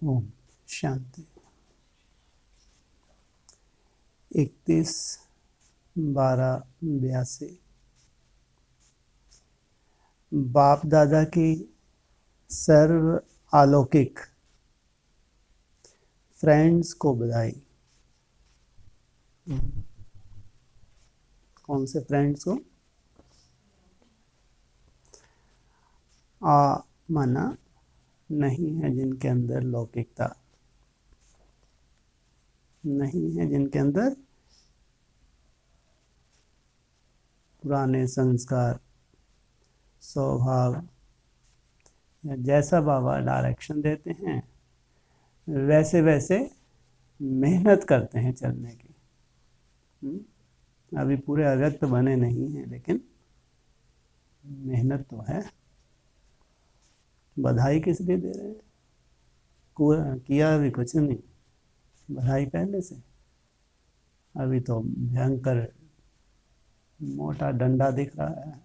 ओम शांति। 31/12/82 बाप दादा की सर्व अलौकिक फ्रेंड्स को बधाई। कौन से फ्रेंड्स को? माना नहीं है जिनके अंदर लौकिकता नहीं है, जिनके अंदर पुराने संस्कार स्वभाव, या जैसा बाबा डायरेक्शन देते हैं वैसे वैसे मेहनत करते हैं चलने की। अभी पूरे अव्यक्त बने नहीं हैं, लेकिन मेहनत तो है। बधाई किस लिए दे रहे हैं? किया अभी कुछ नहीं, बधाई पहले से। अभी तो भयंकर मोटा डंडा दिख रहा है।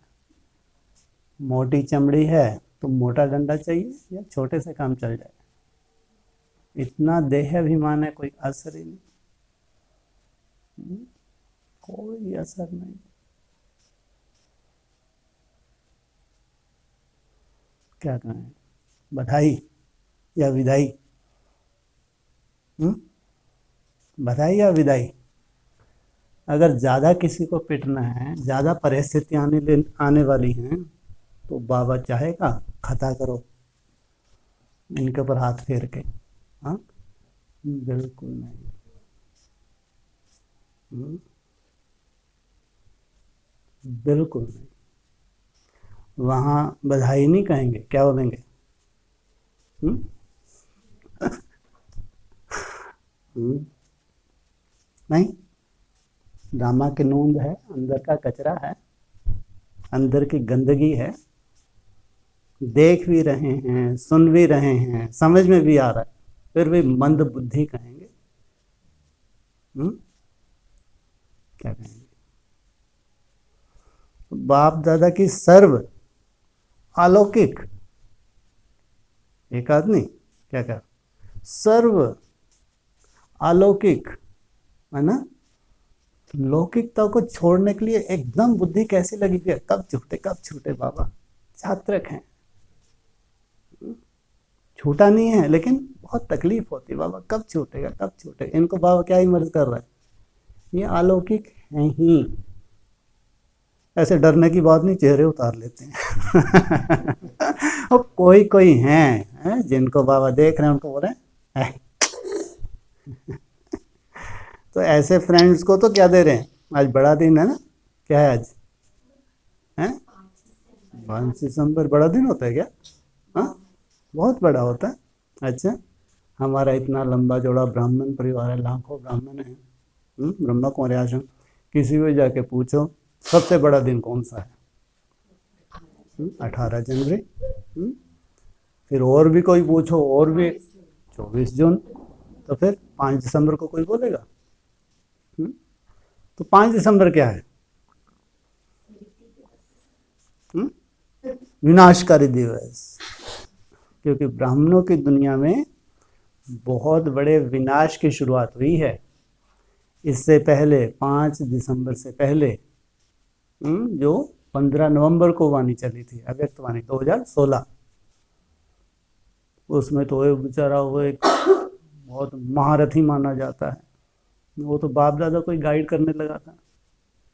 मोटी चमड़ी है तो मोटा डंडा चाहिए या छोटे से काम चल जाए? इतना देह अभिमान है, कोई असर ही नहीं। कोई असर नहीं। क्या कहें, बधाई या विदाई? बधाई या विदाई? अगर ज़्यादा किसी को पिटना है, ज़्यादा परिस्थितियाँ आने वाली हैं, तो बाबा चाहेगा खता करो इनके ऊपर हाथ फेर के? हाँ, बिल्कुल नहीं। बिल्कुल नहीं। वहाँ बधाई नहीं कहेंगे, क्या बोलेंगे? नहीं, ड्रामा की नूंद है, अंदर का कचरा है, अंदर की गंदगी है। देख भी रहे हैं, सुन भी रहे हैं, समझ में भी आ रहा है, फिर भी मंद बुद्धि कहेंगे। क्या कहेंगे? बाप दादा की सर्व अलौकिक, एक आदमी क्या कह, सर्व अलौकिक है ना। लौकिकता को छोड़ने के लिए एकदम बुद्धि कैसी लगी है, कब छूटे बाबा। छात्रक हैं, छूटा नहीं है, लेकिन बहुत तकलीफ होती है। बाबा कब छूटेगा, कब छूटेगा। इनको बाबा क्या ही मर्ज कर रहा है, ये अलौकिक है ही। ऐसे डरने की बात नहीं, चेहरे उतार लेते हैं। और कोई हैं जिनको बाबा देख रहे हैं, उनको बोल रहे हैं। तो ऐसे फ्रेंड्स को तो क्या दे रहे हैं? आज बड़ा दिन है ना, क्या है आज? है 5 दिसंबर, बड़ा दिन होता है क्या? हाँ, बहुत बड़ा होता है। अच्छा, हमारा इतना लंबा जोड़ा ब्राह्मण परिवार है, लाखों ब्राह्मण हैं, ब्रह्मा कुमारी आश्रम। किसी को जाके पूछो सबसे बड़ा दिन कौन सा है? 18 जनवरी। फिर और भी कोई पूछो, और भी 24 जून। तो फिर 5 दिसंबर को कोई बोलेगा? तो 5 दिसंबर क्या है? विनाशकारी दिवस। क्योंकि ब्राह्मणों की दुनिया में बहुत बड़े विनाश की शुरुआत हुई है। इससे पहले 5 दिसंबर से पहले जो 15 नवंबर को वाणी चली थी, अव्यक्त वाणी 2016, उसमें तो एक बेचारा, वो एक बहुत महारथी माना जाता है। वो तो बाप दादा कोई गाइड करने लगा था,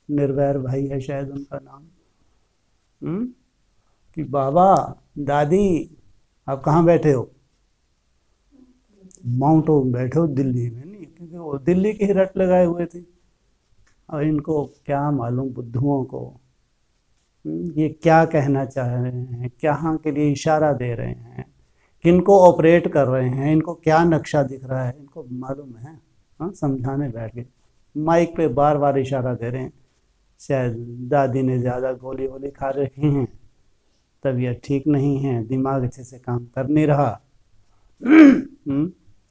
निर्वैर भाई है शायद उनका नाम। कि बाबा दादी आप कहाँ बैठे हो? माउंट आबू में बैठे हो, दिल्ली में नहीं, क्योंकि वो दिल्ली की रट लगाए हुए थे। और इनको क्या मालूम बुद्धुओं को ये क्या कहना चाह रहे हैं, कहाँ के लिए इशारा दे रहे हैं, किनको ऑपरेट कर रहे हैं, इनको क्या नक्शा दिख रहा है, इनको मालूम है। हाँ, समझाने बैठ गए, माइक पे बार बार इशारा दे रहे हैं। शायद दादी ने ज़्यादा गोली वोली खा रखी हैं, तबीयत ठीक नहीं है, दिमाग अच्छे से काम कर नहीं रहा।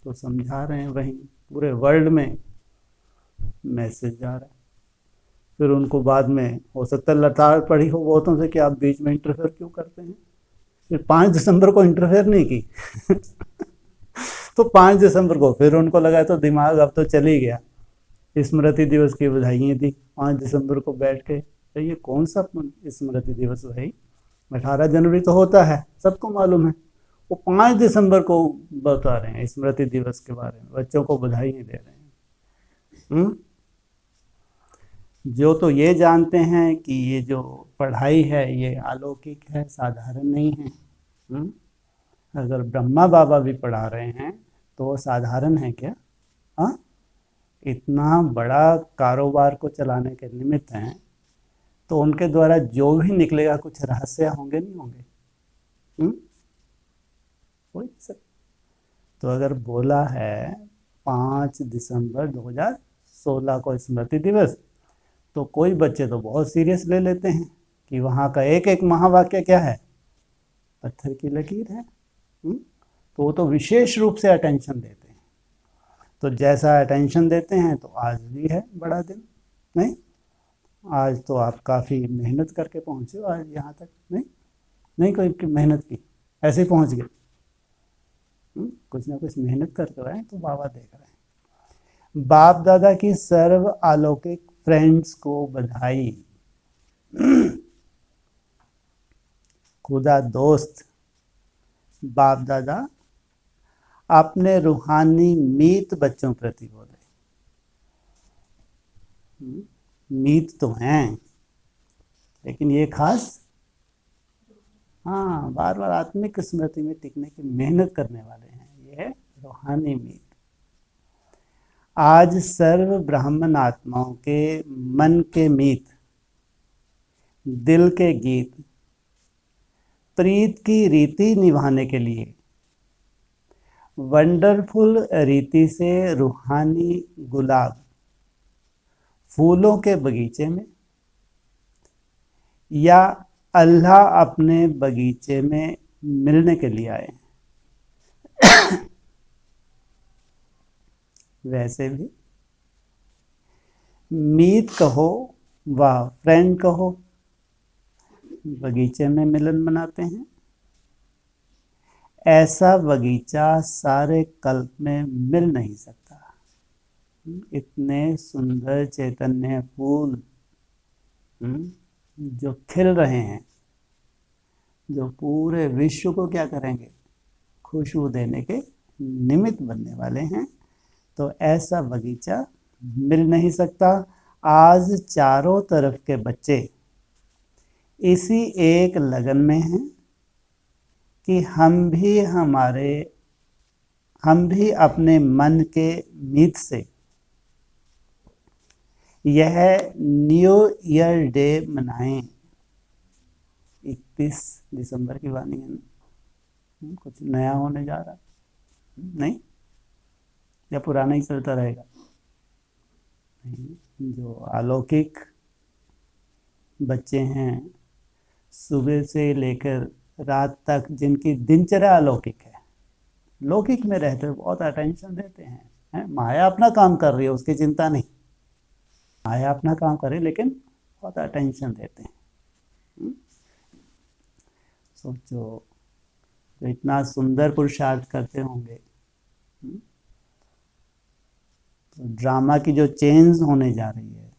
तो समझा रहे हैं, वहीं पूरे वर्ल्ड में मैसेज जा रहा है। फिर उनको बाद में हो सकता है लताड़ पड़ी हो बहुतों से कि आप बीच में इंटरफेयर क्यों करते हैं। फिर 5 दिसंबर को इंटरफेयर नहीं की। तो 5 दिसंबर को फिर उनको लगा तो दिमाग अब तो चल ही गया, स्मृति दिवस की बधाइयाँ दी 5 दिसंबर को बैठ के। तो ये कौन सा स्मृति दिवस भाई, 18 जनवरी तो होता है, सबको मालूम है। वो 5 दिसंबर को बता रहे हैं स्मृति दिवस के बारे में, बच्चों को बधाइयाँ दे रहे हैं। जो तो ये जानते हैं कि ये जो पढ़ाई है ये अलौकिक है, साधारण नहीं है। अगर ब्रह्मा बाबा भी पढ़ा रहे हैं तो वो साधारण है क्या? हाँ, इतना बड़ा कारोबार को चलाने के निमित्त हैं, तो उनके द्वारा जो भी निकलेगा कुछ रहस्य होंगे नहीं होंगे? हो नहीं सकता। तो अगर बोला है 5 दिसंबर 2016 को स्मृति दिवस, तो कोई बच्चे तो बहुत सीरियस ले लेते हैं कि वहाँ का एक एक महावाक्य क्या है, पत्थर की लकीर है। तो वो तो विशेष रूप से अटेंशन देते हैं। तो जैसा अटेंशन देते हैं तो आज भी है बड़ा दिन, नहीं? आज तो आप काफ़ी मेहनत करके पहुँचे हो आज यहाँ तक, नहीं कोई मेहनत की, ऐसे ही पहुँच गए। कुछ ना कुछ मेहनत करते रहे तो बाबा देख रहे हैं। बाप दादा की सर्व अलौकिक फ्रेंड्स को बधाई। खुदा दोस्त बाप दादा अपने रूहानी मीत बच्चों प्रति बोले। मीत तो हैं, लेकिन ये खास, हाँ, बार बार आत्मिक स्मृति में टिकने की मेहनत करने वाले हैं। ये है रूहानी मीत। आज सर्व ब्राह्मण आत्माओं के मन के मीत, दिल के गीत, प्रीत की रीति निभाने के लिए वंडरफुल रीति से रूहानी गुलाब फूलों के बगीचे में या अल्लाह अपने बगीचे में मिलने के लिए आए हैं। वैसे भी मीत कहो व फ्रेंड कहो, बगीचे में मिलन मनाते हैं। ऐसा बगीचा सारे कल्प में मिल नहीं सकता। इतने सुंदर चैतन्य फूल जो खिल रहे हैं, जो पूरे विश्व को क्या करेंगे, खुशबू देने के निमित्त बनने वाले हैं। तो ऐसा बगीचा मिल नहीं सकता। आज चारों तरफ के बच्चे इसी एक लगन में हैं कि हम भी अपने मन के मीत से यह न्यू ईयर डे मनाएं। 31 दिसंबर की वाणी है ना, कुछ नया होने जा रहा नहीं, या पुराना ही चलता रहेगा? नहीं, जो अलौकिक बच्चे हैं, सुबह से लेकर रात तक जिनकी दिनचर्या अलौकिक है, लौकिक में रहते हुए बहुत अटेंशन देते हैं। माया अपना काम कर रही है, उसकी चिंता नहीं, माया अपना काम करे, लेकिन बहुत अटेंशन देते हैं। सोचो, तो इतना सुंदर पुरुषार्थ करते होंगे, तो ड्रामा की जो चेंज होने जा रही है,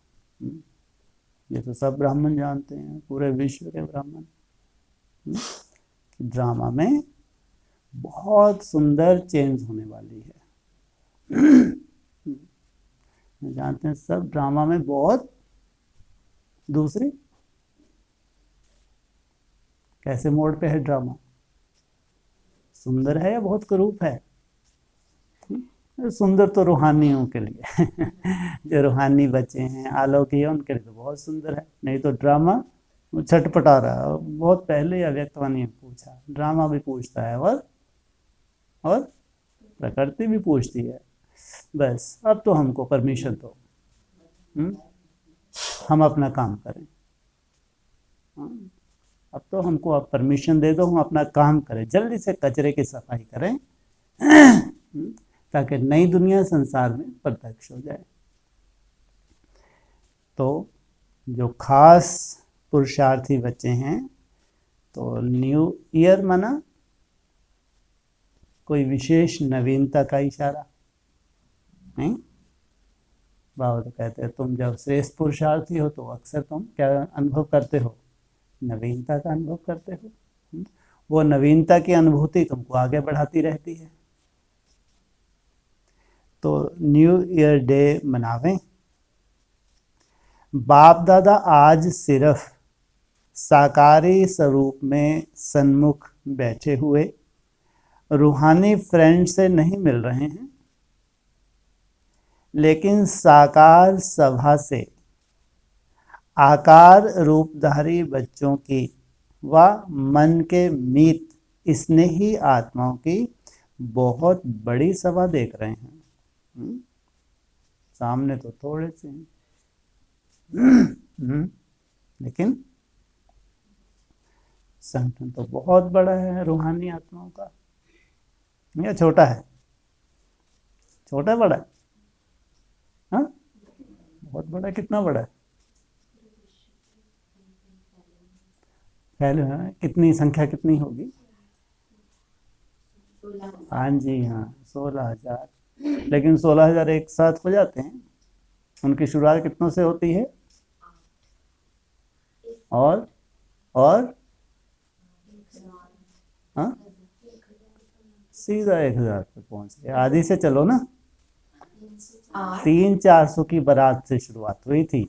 ये तो सब ब्राह्मण जानते हैं, पूरे विश्व के ब्राह्मण, कि ड्रामा में बहुत सुंदर चेंज होने वाली है। जानते हैं सब ड्रामा में बहुत दूसरी कैसे मोड पे है ड्रामा, सुंदर है या बहुत करूप है? सुंदर तो रूहानियों के लिए जो रूहानी बच्चे हैं, अलौकिक है, उनके लिए तो बहुत सुंदर है। नहीं तो ड्रामा छटपटा रहा है। बहुत पहले अव्यक्तवाणी ने पूछा, ड्रामा भी पूछता है और प्रकृति भी पूछती है। बस अब तो हमको परमिशन दो, हम अपना काम करें। अब तो हमको आप परमिशन दे दो, हम अपना काम करें, जल्दी से कचरे की सफाई करें ताकि नई दुनिया संसार में प्रत्यक्ष हो जाए। तो जो खास पुरुषार्थी बच्चे हैं, तो न्यू ईयर मना कोई विशेष नवीनता का इशारा नहीं। बाबा तो कहते हैं तुम जब श्रेष्ठ पुरुषार्थी हो तो अक्सर तुम क्या अनुभव करते हो, नवीनता का अनुभव करते हो। वो नवीनता की अनुभूति तुमको आगे बढ़ाती रहती है। तो न्यू ईयर डे मनावें। बाप दादा आज सिर्फ साकारी स्वरूप में सन्मुख बैठे हुए रूहानी फ्रेंड से नहीं मिल रहे हैं, लेकिन साकार सभा से आकार रूपधारी बच्चों की व मन के मीत स्नेही आत्माओं की बहुत बड़ी सभा देख रहे हैं। सामने तो थोड़े से हैं, लेकिन संगठन तो बहुत बड़ा है रूहानी आत्माओं का। या छोटा है? छोटा बड़ा है? हाँ, बहुत बड़ा। कितना बड़ा है? पहले कितनी संख्या कितनी होगी? हाँ जी, हाँ 16,000। लेकिन 16,000 एक साथ हो जाते हैं? उनकी शुरुआत कितनों से होती है? और हाँ, सीधा 1,000 पे पहुंच गए। आदि से चलो ना, 300-400 की बारात से शुरुआत हुई थी।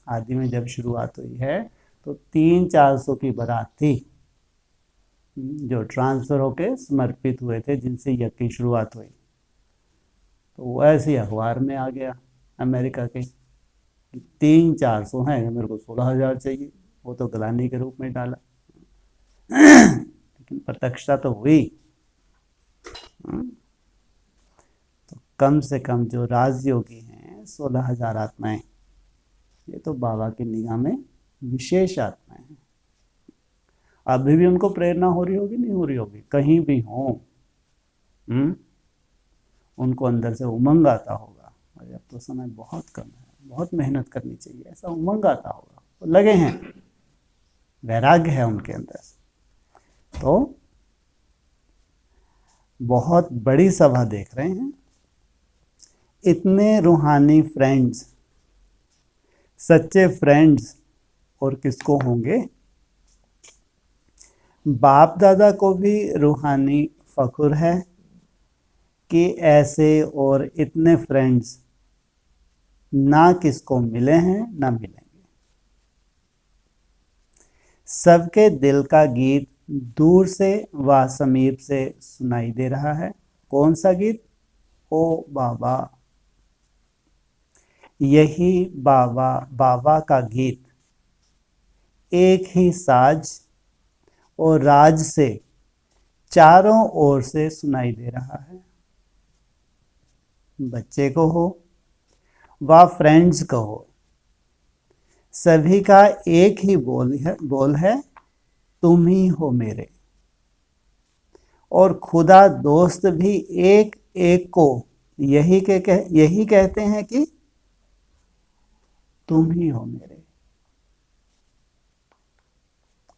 आदि में जब शुरुआत हुई है तो 300-400 की बारात थी, जो ट्रांसफर होके समर्पित हुए थे, जिनसे यज्ञ की शुरुआत हुई। तो वो ऐसे अखबार में आ गया अमेरिका के 300-400 हैं, मेरे को 16,000 चाहिए। वो तो गलानी के रूप में डाला, लेकिन प्रत्यक्षता तो हुई। तो कम से कम जो राजयोगी हैं 16,000 आत्माएं, ये तो बाबा की निगाह में विशेष आत्माएं हैं। अभी भी उनको प्रेरणा हो रही होगी, नहीं हो रही होगी? कहीं भी हो, उनको अंदर से उमंग आता होगा। और अब तो समय बहुत कम है, बहुत मेहनत करनी चाहिए, ऐसा उमंग आता होगा। वो लगे हैं, वैराग्य है उनके अंदर। तो बहुत बड़ी सभा देख रहे हैं। इतने रूहानी फ्रेंड्स, सच्चे फ्रेंड्स और किसको होंगे? बाप दादा को भी रूहानी फख्र है कि ऐसे और इतने फ्रेंड्स ना किसको मिले हैं ना मिलेंगे। सबके दिल का गीत दूर से व समीप से सुनाई दे रहा है। कौन सा गीत? ओ बाबा। यही बाबा बाबा का गीत एक ही साज और राज से चारों ओर से सुनाई दे रहा है। बच्चे को हो व फ्रेंड्स को हो, सभी का एक ही बोल है, तुम ही हो मेरे। और खुदा दोस्त भी एक एक को यही कहते हैं कि तुम ही हो मेरे।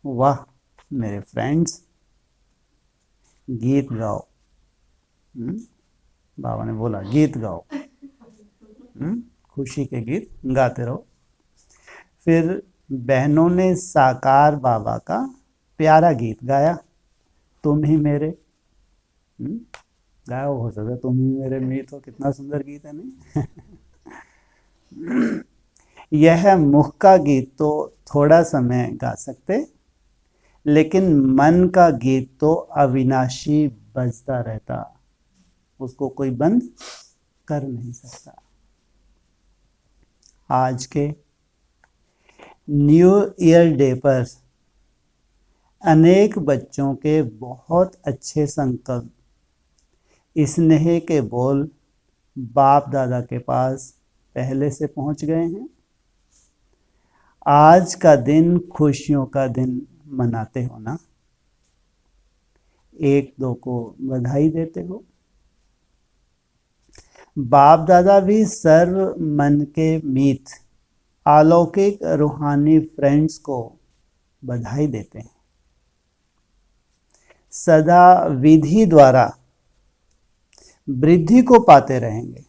वाह मेरे फ्रेंड्स, गीत गाओ। बाबा ने बोला गीत गाओ, खुशी के गीत गाते रहो। फिर बहनों ने साकार बाबा का प्यारा गीत गाया, तुम ही मेरे। गाया हो सकता, तुम ही मेरे मीत हो। कितना सुंदर गीत है नहीं? यह मुख का गीत तो थोड़ा समय गा सकते, लेकिन मन का गीत तो अविनाशी बजता रहता, उसको कोई बंद कर नहीं सकता। आज के न्यू ईयर डे पर अनेक बच्चों के बहुत अच्छे संकल्प, स्नेह के बोल बाप दादा के पास पहले से पहुंच गए हैं। आज का दिन खुशियों का दिन मनाते हो ना? एक दो को बधाई देते हो। बाप दादा भी सर्व मन के मीत अलौकिक रूहानी फ्रेंड्स को बधाई देते हैं। सदा विधि द्वारा वृद्धि को पाते रहेंगे।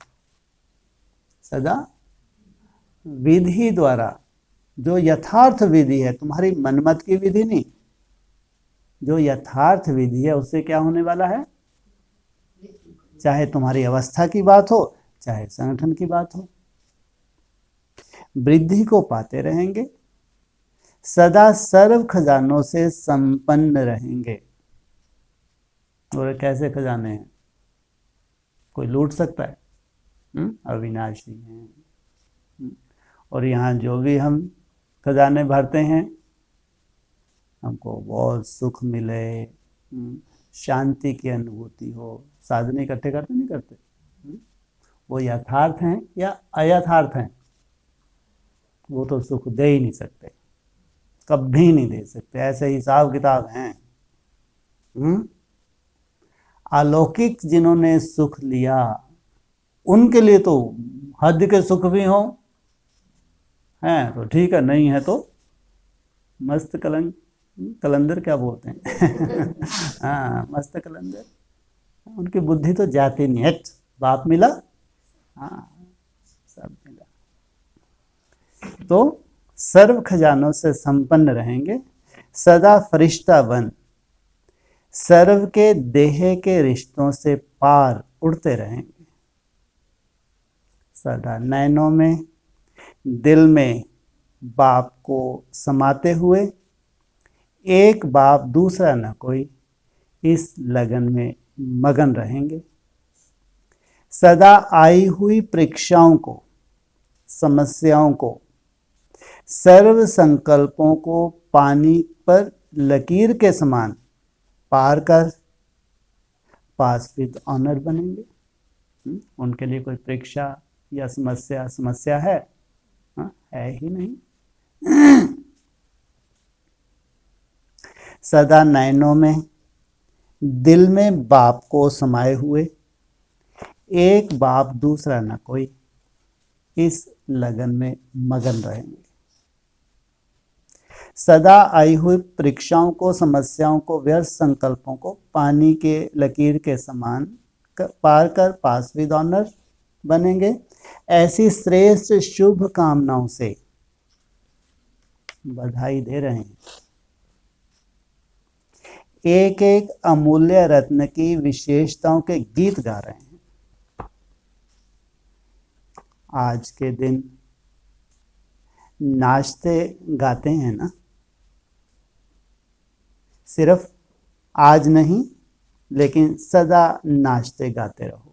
सदा विधि द्वारा, जो यथार्थ विधि है, तुम्हारी मनमत की विधि नहीं, जो यथार्थ विधि है उससे क्या होने वाला है, चाहे तुम्हारी अवस्था की बात हो चाहे संगठन की बात हो, वृद्धि को पाते रहेंगे, सदा सर्व खजानों से संपन्न रहेंगे। और कैसे खजाने हैं, कोई लूट सकता है? अविनाशी हैं। और यहाँ जो भी हम खजाने भरते हैं, हमको बहुत सुख मिले, शांति की अनुभूति हो, साधने इकट्ठे करते नहीं करते, वो यथार्थ हैं या अयथार्थ हैं? वो तो सुख दे ही नहीं सकते, कभी नहीं दे सकते, ऐसे हिसाब किताब हैं। अलौकिक जिन्होंने सुख लिया उनके लिए तो हद के सुख भी हो हैं तो ठीक है, नहीं है तो मस्त कलंदर क्या बोलते हैं हाँ, मस्त कलंदर, उनकी बुद्धि तो जाती नहीं है। बाप मिला, हाँ सब मिला। तो सर्व खजानों से संपन्न रहेंगे, सदा फरिश्ता बन सर्व के देह के रिश्तों से पार उड़ते रहेंगे। सदा नैनों में दिल में बाप को समाते हुए, एक बाप दूसरा न कोई, इस लगन में मगन रहेंगे। सदा आई हुई परीक्षाओं को, समस्याओं को, सर्व संकल्पों को पानी पर लकीर के समान पार कर पास विद ऑनर बनेंगे। उनके लिए कोई परीक्षा या समस्या है? है ही नहीं। सदा नैनों में दिल में बाप को समाये हुए, एक बाप दूसरा न कोई, इस लगन में मगन रहेंगे। सदा आई हुई परीक्षाओं को, समस्याओं को, व्यर्थ संकल्पों को पानी के लकीर के समान पार कर पास विद ऑनर बनेंगे। ऐसी श्रेष्ठ शुभ कामनाओं से बधाई दे रहे हैं। एक एक अमूल्य रत्न की विशेषताओं के गीत गा रहे हैं। आज के दिन नाचते गाते हैं ना, सिर्फ आज नहीं लेकिन सदा नाचते गाते रहो।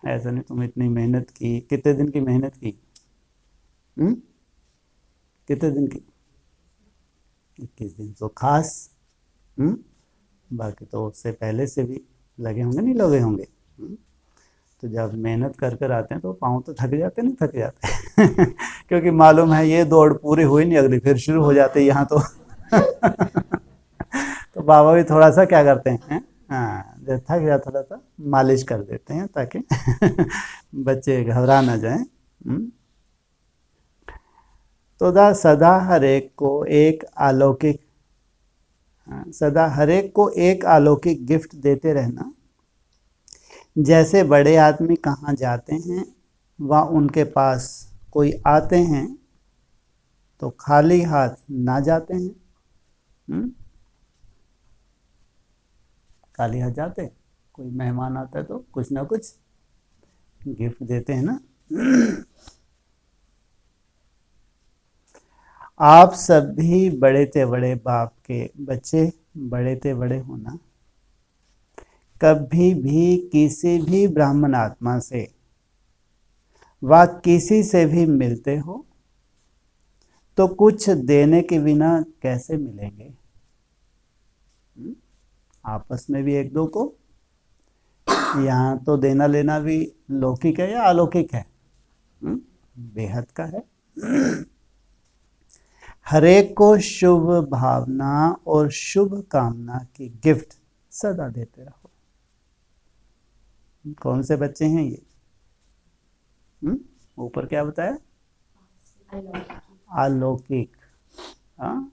ऐसा नहीं तुम इतनी मेहनत की, कितने दिन की मेहनत की? कितने दिन की? 21 दिन तो खास, बाकी तो उससे पहले से भी लगे होंगे, नहीं लगे होंगे? तो जब मेहनत कर कर आते हैं तो पाँव तो थक जाते, नहीं थक जाते क्योंकि मालूम है ये दौड़ पूरी हुई नहीं, अगली फिर शुरू हो जाते यहाँ तो तो बाबा भी थोड़ा सा क्या करते हैं, हाँ जब थक जाए थोड़ा सा मालिश कर देते हैं ताकि बच्चे घबरा ना जाएं। तो सदा हर एक को एक अलौकिक, सदा हर एक को एक अलौकिक गिफ्ट देते रहना। जैसे बड़े आदमी कहाँ जाते हैं वहाँ उनके पास कोई आते हैं तो खाली हाथ ना जाते हैं। खाली हाथ जाते, कोई मेहमान आता है तो कुछ ना कुछ गिफ्ट देते हैं ना। आप सब भी बड़े ते बड़े बाप के बच्चे, बड़े ते बड़े होना। कभी भी किसी भी ब्राह्मण आत्मा से व किसी से भी मिलते हो तो कुछ देने के बिना कैसे मिलेंगे? आपस में भी एक दो को, यहाँ तो देना लेना भी लौकिक है या अलौकिक है? बेहद का है। हरेक को शुभ भावना और शुभ कामना की गिफ्ट सदा देते रहो। कौन से बच्चे हैं ये? ऊपर क्या बताया? अलौकिक। हाँ,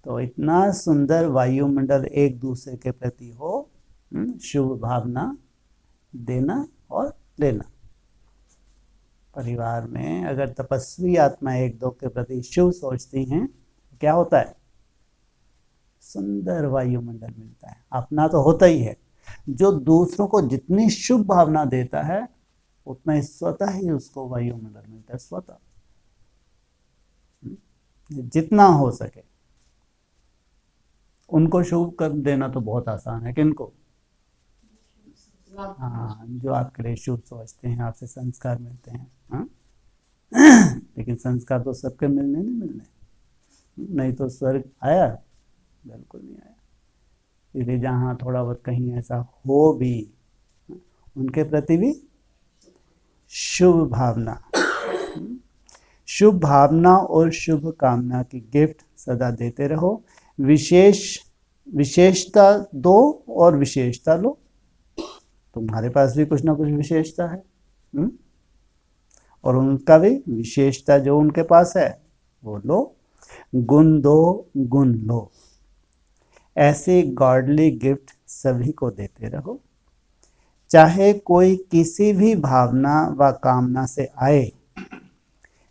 तो इतना सुंदर वायुमंडल एक दूसरे के प्रति हो, शुभ भावना देना और लेना। परिवार में अगर तपस्वी आत्मा एक दो के प्रति शुभ सोचती हैं, क्या होता है? सुंदर वायुमंडल मिलता है। अपना तो होता ही है, जो दूसरों को जितनी शुभ भावना देता है उतना ही स्वतः ही उसको वायुमंडल मिलता है, स्वतः, जितना हो सके। उनको शुभ कर देना तो बहुत आसान है। किनको? हाँ, जो आपके लिए शुभ सोचते हैं, आपसे संस्कार मिलते हैं। हाँ? लेकिन संस्कार तो सबके मिलने नहीं मिलने, नहीं तो स्वर्ग आया? बिल्कुल नहीं आया। इसलिए जहाँ थोड़ा बहुत कहीं ऐसा हो भी, उनके प्रति भी शुभ भावना, शुभ भावना और शुभ कामना की गिफ्ट सदा देते रहो। विशेषता दो और विशेषता लो। तुम्हारे पास भी कुछ ना कुछ विशेषता है, और उनका भी विशेषता जो उनके पास है वो लो। गुण दो, गुण लो। ऐसे गॉडली गिफ्ट सभी को देते रहो, चाहे कोई किसी भी भावना व कामना से आए,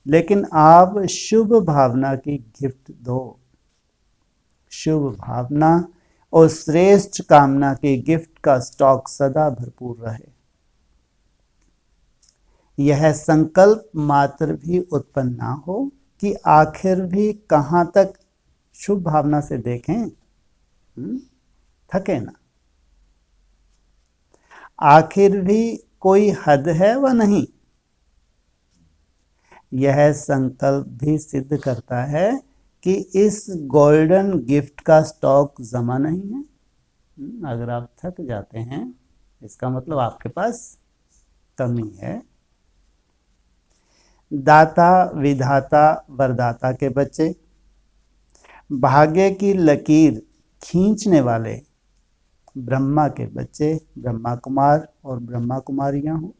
लेकिन आप शुभ भावना की गिफ्ट दो। शुभ भावना और श्रेष्ठ कामना की गिफ्ट का स्टॉक सदा भरपूर रहे। यह संकल्प मात्र भी उत्पन्न ना हो कि आखिर भी कहाँ तक शुभ भावना से देखें, थके ना। आखिर भी कोई हद है व नहीं। यह संकल्प भी सिद्ध करता है कि इस गोल्डन गिफ्ट का स्टॉक जमा नहीं है। अगर आप थक जाते हैं, इसका मतलब आपके पास कमी है। दाता विधाता वरदाता के बच्चे, भाग्य की लकीर खींचने वाले ब्रह्मा के बच्चे, ब्रह्मा कुमार और ब्रह्मा कुमारियां हो,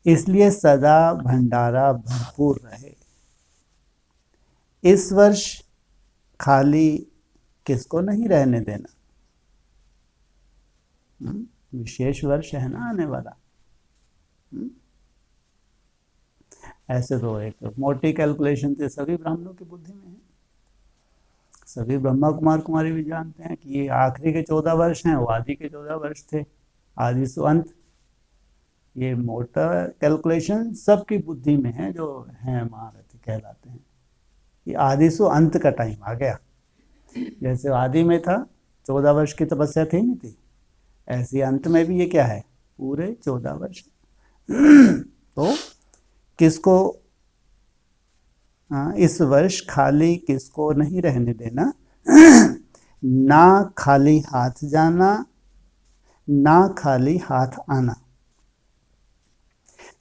इसलिए सदा भंडारा भरपूर रहे। इस वर्ष खाली किसको नहीं रहने देना। विशेष वर्ष है ना आने वाला। ऐसे तो एक मोटी कैलकुलेशन तो सभी ब्राह्मणों की बुद्धि में है। सभी ब्रह्मा कुमार कुमारी भी जानते हैं कि ये आखिरी के 14 वर्ष हैं, वो आदि के 14 वर्ष थे, आदि से अंत। ये मोटा कैलकुलेशन सबकी बुद्धि में है, जो हैं महारथी कहलाते हैं। ये आदि से अंत का टाइम आ गया। जैसे आदि में था 14 वर्ष की तपस्या थी नहीं थी, ऐसे अंत में भी ये क्या है, पूरे 14 वर्ष। तो किसको इस वर्ष खाली किसको नहीं रहने देना। ना खाली हाथ जाना, ना खाली हाथ आना,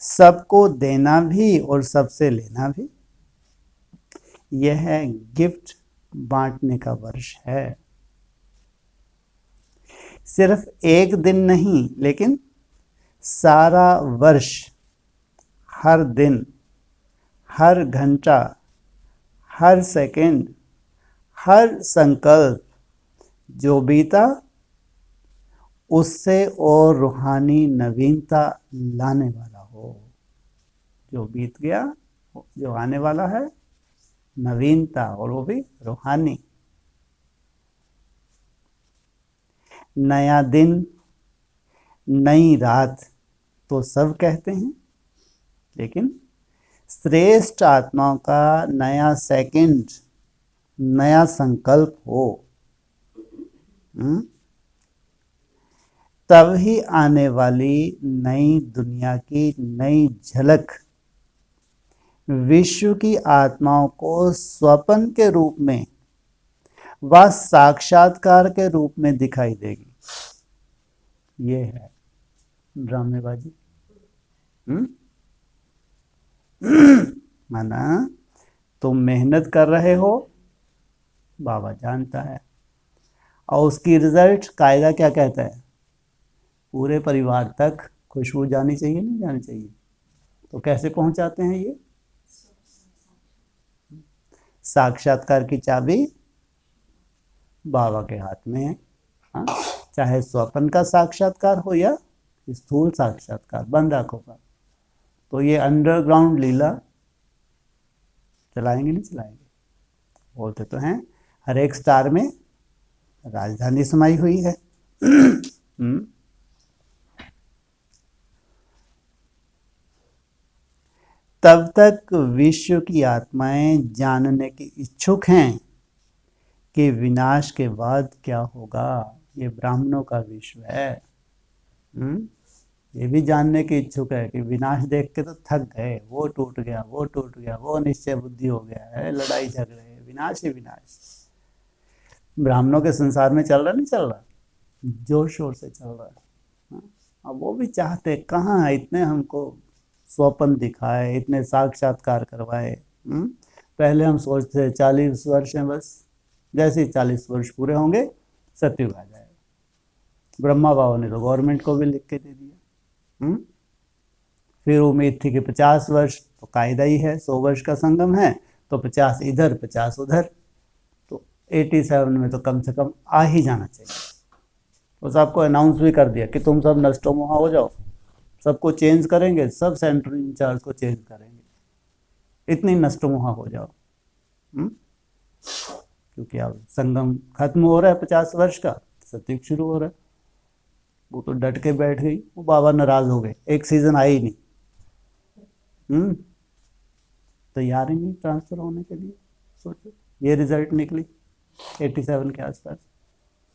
सबको देना भी और सबसे लेना भी। यह गिफ्ट बांटने का वर्ष है। सिर्फ एक दिन नहीं, लेकिन सारा वर्ष, हर दिन, हर घंटा, हर सेकंड, हर संकल्प जो बीता, उससे और रूहानी नवीनता लाने वाला हो। जो बीत गया, जो आने वाला है, नवीनता, और वो भी रूहानी। नया दिन, नई रात तो सब कहते हैं, लेकिन श्रेष्ठ आत्माओं का नया सेकंड, नया संकल्प हो, तब ही आने वाली नई दुनिया की नई झलक विश्व की आत्माओं को स्वप्न के रूप में व साक्षात्कार के रूप में दिखाई देगी। ये है ड्रामेबाजी। माना तुम मेहनत कर रहे हो, बाबा जानता है, और उसकी रिजल्ट कायदा क्या कहता है, पूरे परिवार तक खुशबू जानी चाहिए, नहीं जानी चाहिए। तो कैसे पहुंचाते हैं ये? साक्षात्कार की चाबी बाबा के हाथ में है। हाँ, चाहे स्वप्न का साक्षात्कार हो या स्थूल साक्षात्कार बंद आंखों का। तो ये अंडरग्राउंड लीला चलाएंगे नहीं चलाएंगे, बोलते तो हैं हर एक स्टार में राजधानी समाई हुई है। तब तक विश्व की आत्माएं जानने की इच्छुक हैं कि विनाश के बाद क्या होगा। ये ब्राह्मणों का विश्व है। ये भी जानने की इच्छुक है कि विनाश देख के तो थक गए, वो टूट गया, वो टूट गया, वो निश्चय बुद्धि हो गया है, लड़ाई झगड़े, विनाश ही विनाश। ब्राह्मणों के संसार में चल रहा नहीं चल रहा, जोर शोर से चल रहा है। अब वो भी चाहते, कहाँ है इतने हमको स्वप्न दिखाए, इतने साक्षात्कार करवाए। पहले हम सोचते 40 वर्ष में बस, जैसे 40 वर्ष पूरे होंगे सत्युग आ जाएगा। ब्रह्मा बाबा ने तो गवर्नमेंट को भी लिख के दे दिया। फिर उम्मीद थी कि 50 वर्ष तो कायदा ही है, 100 वर्ष का संगम है, तो 50 इधर 50 उधर, तो 87 में तो कम से कम आ ही जाना चाहिए। तो सबको अनाउंस भी कर दिया कि तुम सब नष्टो मोहा हो जाओ, सबको चेंज करेंगे, सब सेंट्रल इंचार्ज को चेंज करेंगे, इतनी नष्टो मोहा हो जाओ। क्योंकि अब संगम खत्म हो रहा है 50 वर्ष का, सत्युग शुरू हो रहा है। वो तो डट के बैठ गई, वो बाबा नाराज हो गए, एक सीजन आई ही नहीं। तैयार ही नहीं ट्रांसफर होने के लिए। सोचो ये रिजल्ट निकली 87 के आसपास,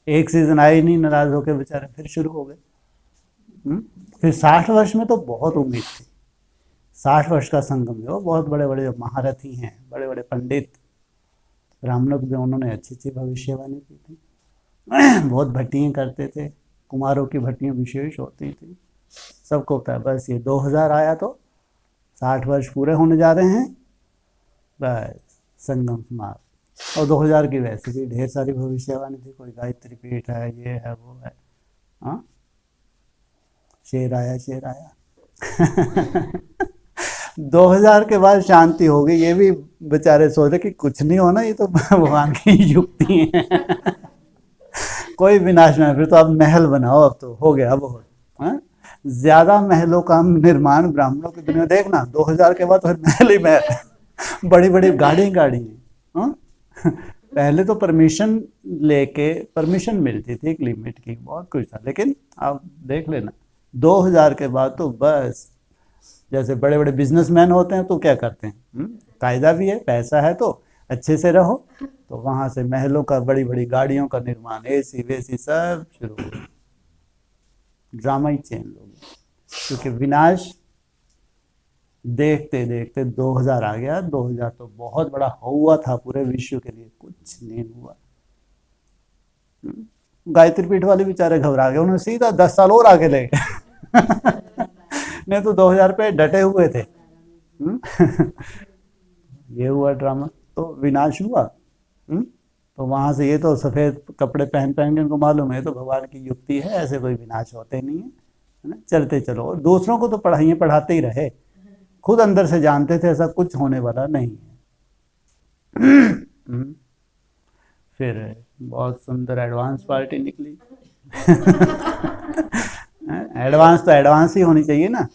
एक सीजन आई नहीं, नाराज होकर बेचारे फिर शुरू हो गए। फिर 60 वर्ष में तो बहुत उम्मीद थी, 60 वर्ष का संगम है, वो बहुत बड़े बड़े महारथी हैं, बड़े बड़े पंडित ब्राह्मणों भी, उन्होंने अच्छी अच्छी भविष्यवाणी की थी। बहुत भट्टियाँ करते थे, कुमारों की भट्टियाँ विशेष होती थी। सबको पता है बस ये 2000 आया तो 60 वर्ष पूरे होने जा रहे हैं, बस संगम समाप्त। और 2000 की वैसे भी ढेर सारी भविष्यवाणी थी, कोई गायत्री पीठ है, ये है वो है। हाँ, शेर आया शेर आया। 2000 के बाद शांति हो गई। ये भी बेचारे सोचे कि कुछ नहीं होना, ये तो भगवान की युक्ति है। कोई विनाश नहीं, फिर तो अब महल बनाओ, अब तो हो गया बहुत। ज्यादा महलों का निर्माण ब्राह्मणों की दुनिया देखना, 2000 के बाद तो महल ही महल, बड़ी बड़ी गाड़ी पहले तो परमिशन लेके, परमिशन मिलती थी एक लिमिट की, बहुत कुछ था, लेकिन अब देख लेना 2000 के बाद तो बस, जैसे बड़े बड़े बिजनेसमैन होते हैं तो क्या करते हैं, कायदा भी है, पैसा है तो अच्छे से रहो, तो वहां से महलों का, बड़ी बड़ी गाड़ियों का निर्माण, एसी वेसी सब शुरू हो गया। ड्रामा ही चेंज हो गया, क्योंकि विनाश देखते देखते 2000 आ गया। 2000 तो बहुत बड़ा हुआ था पूरे विश्व के लिए, कुछ नहीं हुआ। गायत्री पीठ वाले बेचारे घबरा गए, उन्होंने सीधा 10 साल और आगे ले गए। नहीं तो 2000 पे डटे हुए थे। ये हुआ ड्रामा, तो विनाश हुआ। तो वहां से, ये तो सफेद कपड़े पहन पहन के उनको मालूम है तो भगवान की युक्ति है, ऐसे कोई विनाश होते नहीं है ना, चलते चलो। और दूसरों को तो पढ़ाइयाँ पढ़ाते ही रहे, खुद अंदर से जानते थे ऐसा कुछ होने वाला नहीं है। फिर बहुत सुंदर एडवांस पार्टी निकली। एडवांस तो एडवांस ही होनी चाहिए ना,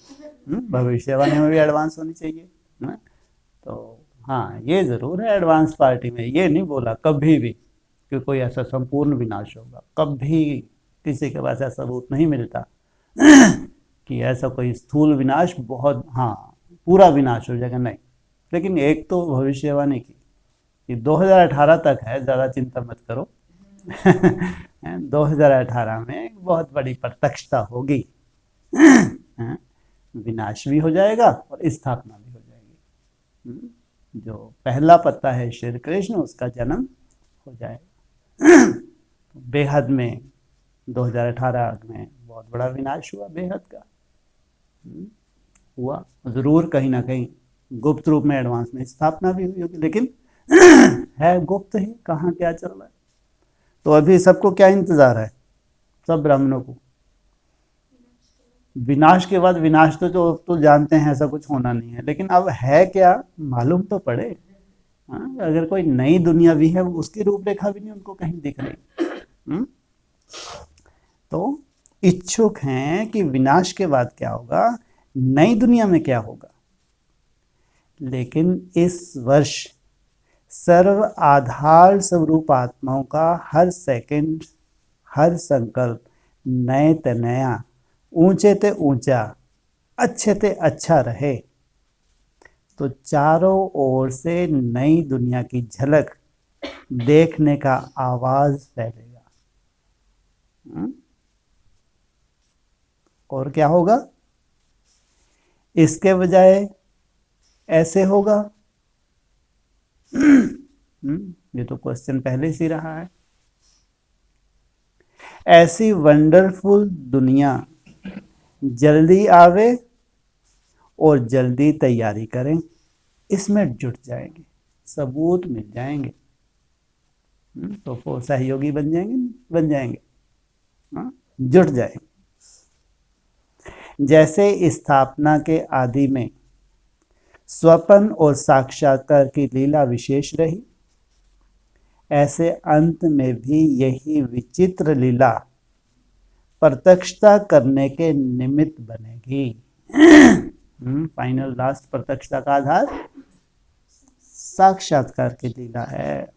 भविष्यवाणी में भी एडवांस होनी चाहिए ना। तो हाँ, ये जरूर है एडवांस पार्टी में, ये नहीं बोला कभी भी कि कोई ऐसा संपूर्ण विनाश होगा, कभी किसी के पास ऐसा सबूत नहीं मिलता कि ऐसा कोई स्थूल विनाश, बहुत हाँ पूरा विनाश हो जाएगा, नहीं। लेकिन एक तो भविष्यवाणी की कि 2018 तक है, ज़्यादा चिंता मत करो। 2018 में बहुत बड़ी प्रत्यक्षता होगी, विनाश भी हो जाएगा और स्थापना भी हो जाएगी। जो पहला पत्ता है श्री कृष्ण, उसका जन्म हो जाएगा। बेहद में 2018 में बहुत बड़ा विनाश हुआ, बेहद का हुआ जरूर, कहीं ना कहीं गुप्त रूप में एडवांस में स्थापना भी हुई होगी, लेकिन है गुप्त ही, कहाँ क्या चल रहा है। तो अभी सबको क्या इंतजार है, सब ब्राह्मणों को विनाश के बाद विनाश तो जो तो जानते हैं ऐसा कुछ होना नहीं है, लेकिन अब है क्या मालूम तो पड़े। हाँ, अगर कोई नई दुनिया भी है उसकी रूपरेखा भी नहीं उनको कहीं दिख रही। तो इच्छुक हैं कि विनाश के बाद क्या होगा, नई दुनिया में क्या होगा। लेकिन इस वर्ष सर्व आधार स्वरूप आत्माओं का हर सेकंड, हर संकल्प नए ते नया, ऊंचे ते ऊंचा, अच्छे ते अच्छा रहे। तो चारों ओर से नई दुनिया की झलक देखने का आवाज फैलेगा। और क्या होगा, इसके बजाय ऐसे होगा। ये तो क्वेश्चन पहले से रहा है। ऐसी वंडरफुल दुनिया जल्दी आवे और जल्दी तैयारी करें, इसमें जुट जाएंगे, सबूत मिल जाएंगे। तो वो सहयोगी बन जाएंगे, हाँ, जुट जाएंगे। जैसे स्थापना के आदि में स्वपन और साक्षात्कार की लीला विशेष रही, ऐसे अंत में भी यही विचित्र लीला प्रत्यक्षता करने के निमित्त बनेगी। फाइनल लास्ट प्रत्यक्षता का आधार साक्षात्कार की लीला है।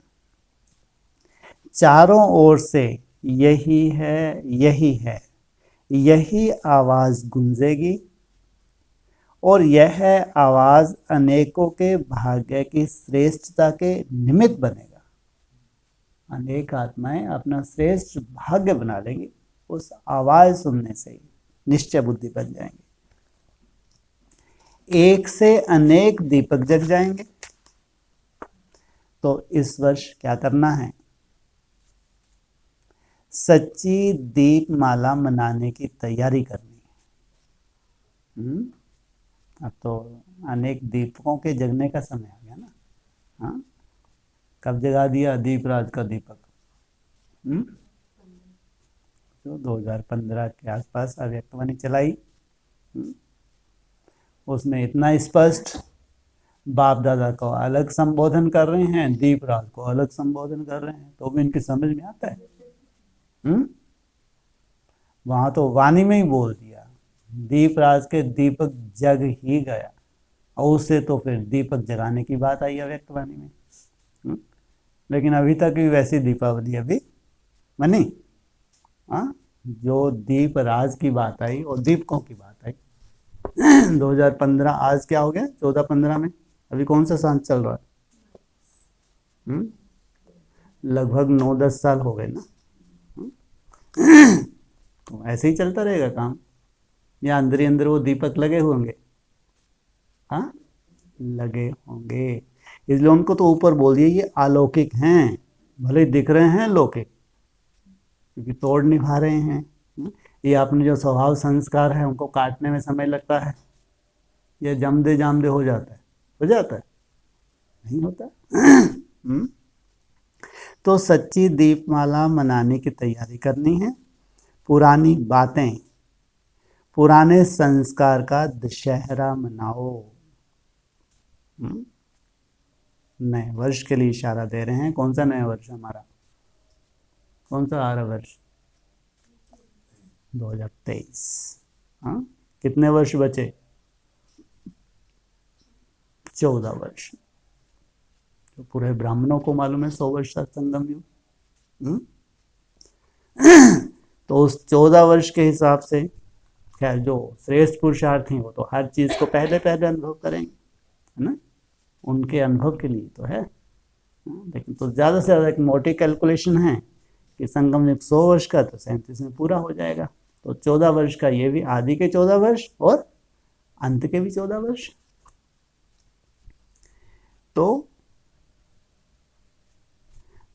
चारों ओर से यही है, यही है, यही आवाज गूंजेगी और यह आवाज अनेकों के भाग्य की श्रेष्ठता के निमित्त बनेगा। अनेक आत्माएं अपना श्रेष्ठ भाग्य बना लेंगी उस आवाज सुनने से ही, निश्चय बुद्धि बन जाएंगे। एक से अनेक दीपक जग जाएंगे। तो इस वर्ष क्या करना है, सच्ची दीपमाला मनाने की तैयारी करनी है। अब तो अनेक दीपकों के जगने का समय आ गया ना। हाँ, कब जगा दिया दीपराज का दीपक? तो 2015 के आसपास अव्यक्तवाणी चलाई। उसमें इतना स्पष्ट बाप दादा को अलग संबोधन कर रहे हैं, दीपराज को अलग संबोधन कर रहे हैं, तो भी इनकी समझ में आता है। वहां तो वाणी में ही बोल दिया, दीपराज के दीपक जग ही गया, और उससे तो फिर दीपक जगाने की बात आई अव्यक्तवाणी में। लेकिन अभी तक भी वैसी दीपावली अभी बनी। हाँ, जो दीपराज की बात आई और दीपकों की बात आई 2015, आज क्या हो गया 14-15 में, अभी कौन सा साल चल रहा है? लगभग 9-10 साल हो गए ना। तो ऐसे ही चलता रहेगा काम, या अंदर ही अंदर वो दीपक लगे होंगे? हाँ, लगे होंगे। इसलिए उनको तो ऊपर बोल दिया ये अलौकिक हैं, भले दिख रहे हैं लौकिक, क्योंकि तोड़ निभा रहे हैं। ये अपने जो स्वभाव संस्कार है उनको काटने में समय लगता है, ये जमदे जामदे हो जाता है, नहीं होता। तो सच्ची दीपमाला मनाने की तैयारी करनी है। पुरानी बातें, पुराने संस्कार का दशहरा मनाओ। नए वर्ष के लिए इशारा दे रहे हैं। कौन सा नया वर्ष हमारा, कौन सा आ रहा वर्ष? 2023। हाँ, कितने वर्ष बचे? 14 वर्ष। तो पूरे ब्राह्मणों को मालूम है 100 वर्ष तक संगम युग। तो उस 14 वर्ष के हिसाब से खैर जो श्रेष्ठ पुरुषार्थ हैं वो तो हर चीज को पहले अनुभव करेंगे, है ना, उनके अनुभव के लिए तो है। लेकिन तो ज़्यादा से ज़्यादा एक मोटी कैलकुलेशन है कि संगम युग 100 वर्ष का, तो 37 में पूरा हो जाएगा। तो 14 वर्ष का ये भी, आदि के 14 वर्ष और अंत के भी 14 वर्ष। तो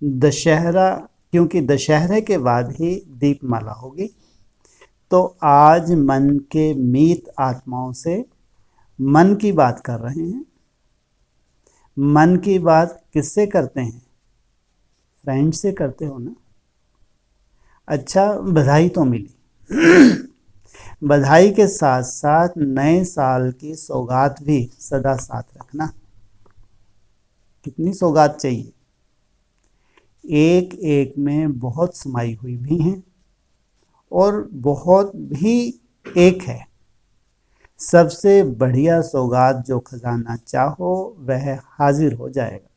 दशहरा, क्योंकि दशहरे के बाद ही दीपमाला होगी, तो आज मन के मीत आत्माओं से मन की बात कर रहे हैं। मन की बात किससे करते हैं? फ्रेंड से करते हो ना। अच्छा, बधाई तो मिली। बधाई के साथ साथ नए साल की सौगात भी सदा साथ रखना। कितनी सौगात चाहिए, एक एक में बहुत समाई हुई भी हैं और बहुत भी एक है। सबसे बढ़िया सौगात जो खजाना चाहो वह हाजिर हो जाएगा।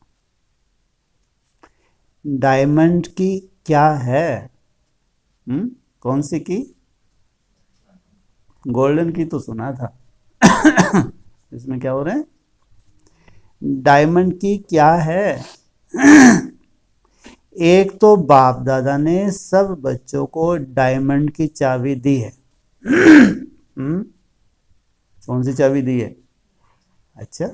डायमंड की क्या है? कौन सी की? गोल्डन की तो सुना था। इसमें क्या हो रहा है? डायमंड की क्या है? एक तो बाप दादा ने सब बच्चों को डायमंड की चाबी दी है। कौन सी चाबी दी है? अच्छा।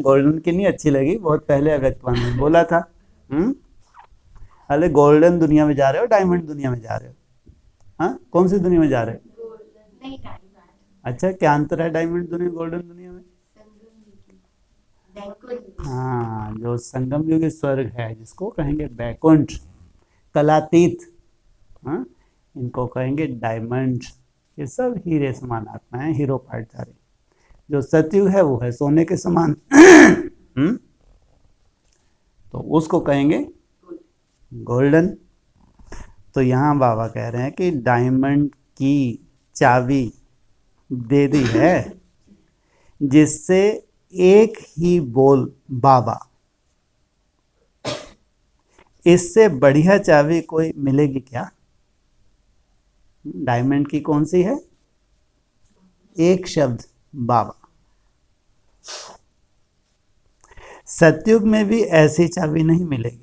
गोल्डन की नहीं अच्छी लगी, बहुत पहले अव्यक्तवान ने बोला था। अरे गोल्डन दुनिया में जा रहे हो, डायमंड दुनिया में जा रहे हो? हाँ, कौन सी दुनिया में जा रहे हो? अच्छा, क्या अंतर है डायमंड दुनिया गोल्डन दुनिया में? हाँ, जो संगम युग स्वर्ग है जिसको कहेंगे बैकुंठ, कलातीत, हाँ, इनको कहेंगे डायमंड। ये सब हीरे समान आत्मा है, हीरो पाठधारी। जो सतयुग है वो है सोने के समान। तो उसको कहेंगे गोल्डन। तो यहाँ बाबा कह रहे हैं कि डायमंड की चाबी दे दी है, जिससे एक ही बोल बाबा। इससे बढ़िया चाबी कोई मिलेगी क्या? डायमंड की कौन सी है? एक शब्द बाबा। सतयुग में भी ऐसी चाबी नहीं मिलेगी।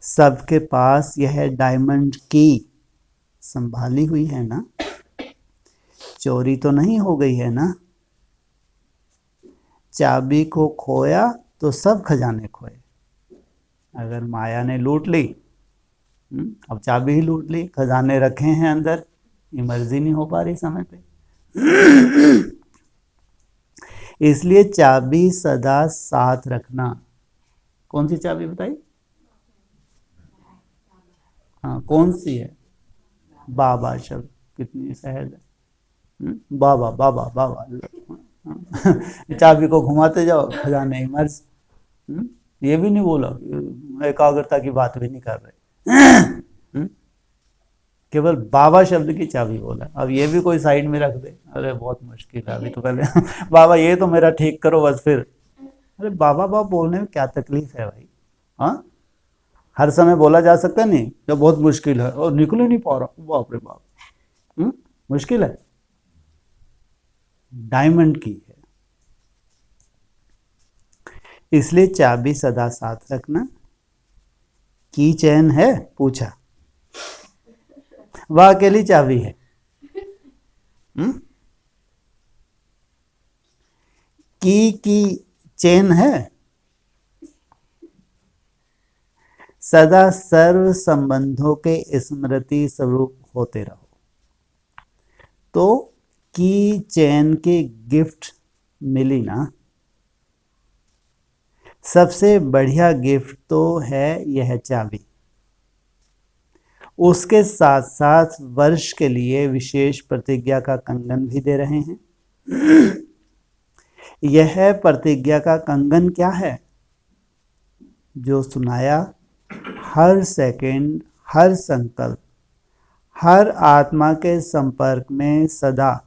सबके पास यह डायमंड की संभाली हुई है ना, चोरी तो नहीं हो गई है ना। चाबी को खोया तो सब खजाने खोए। अगर माया ने लूट ली, अब चाबी ही लूट ली, खजाने रखे हैं अंदर, इमर्जी नहीं हो पा रही समय पे। इसलिए चाबी सदा साथ रखना। कौन सी चाबी बताई? हाँ, कौन सी है? बाबा शब्द कितनी सहज है। बाबा बाबा बाबा। चाबी को घुमाते जाओ, खजाने इमर्ज। ये भी नहीं बोला, एकाग्रता की बात भी नहीं कर रहे। केवल बाबा शब्द की चाबी बोला। अब ये भी कोई साइड में रख दे, अरे बहुत मुश्किल है अभी तो पहले। बाबा ये तो मेरा ठीक करो बस फिर। अरे बाबा बाबा बोलने में क्या तकलीफ है भाई? हाँ, हर समय बोला जा सकता नहीं, जब बहुत मुश्किल है और निकल ही नहीं पा रहा, बाप रे बाप। मुश्किल है। डायमंड की है, इसलिए चाबी सदा साथ रखना। की चैन है? पूछा। वह अकेली चाबी है। की चैन है। सदा सर्व संबंधों के स्मृति स्वरूप होते रहो। तो की चैन की गिफ्ट मिली ना। सबसे बढ़िया गिफ्ट तो है यह चाबी। उसके साथ साथ वर्ष के लिए विशेष प्रतिज्ञा का कंगन भी दे रहे हैं। यह प्रतिज्ञा का कंगन क्या है? जो सुनाया, हर सेकंड, हर संकल्प, हर आत्मा के संपर्क में सदा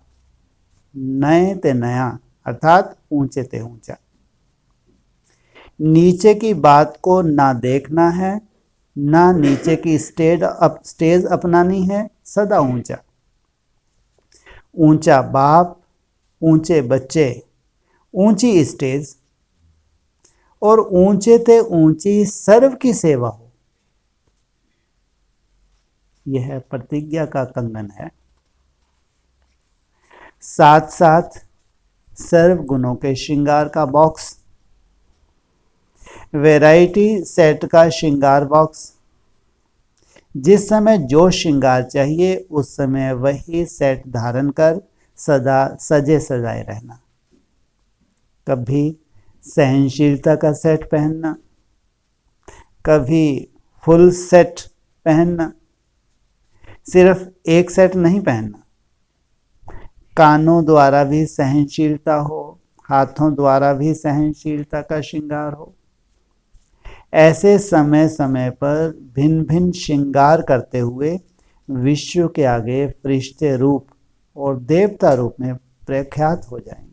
नए ते नया, अर्थात ऊंचे ते ऊंचा। नीचे की बात को ना देखना है, ना नीचे की स्टेज अपनानी है, सदा ऊंचा। ऊंचा बाप, ऊंचे बच्चे, ऊंची स्टेज और ऊंचे ते ऊंची सर्व की सेवा हो। यह प्रतिज्ञा का कंगन है। साथ साथ सर्व गुणों के श्रृंगार का बॉक्स, वैरायटी सेट का श्रृंगार बॉक्स। जिस समय जो श्रृंगार चाहिए उस समय वही सेट धारण कर सदा सजे सजाए रहना। कभी सहनशीलता का सेट पहनना, कभी फुल सेट पहनना। सिर्फ एक सेट नहीं पहनना। कानों द्वारा भी सहनशीलता हो, हाथों द्वारा भी सहनशीलता का श्रृंगार हो। ऐसे समय समय पर भिन्न भिन्न श्रृंगार करते हुए विश्व के आगे फरिश्ते रूप और देवता रूप में प्रख्यात हो जाएंगे।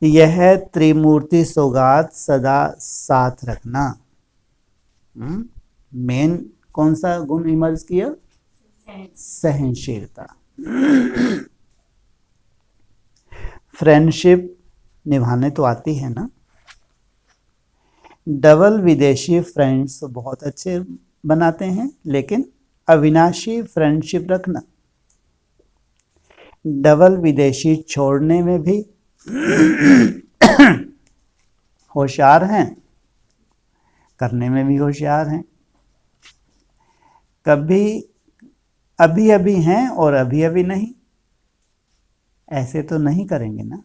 यह त्रिमूर्ति सौगात सदा साथ रखना। मेन कौन सा गुण इमर्ज किया? सहनशीलता। फ्रेंडशिप निभाने तो आती है ना। डबल विदेशी फ्रेंड्स बहुत अच्छे बनाते हैं, लेकिन अविनाशी फ्रेंडशिप रखना। डबल विदेशी छोड़ने में भी होशियार हैं, करने में भी होशियार हैं। कभी अभी अभी हैं और अभी अभी नहीं, ऐसे तो नहीं करेंगे ना।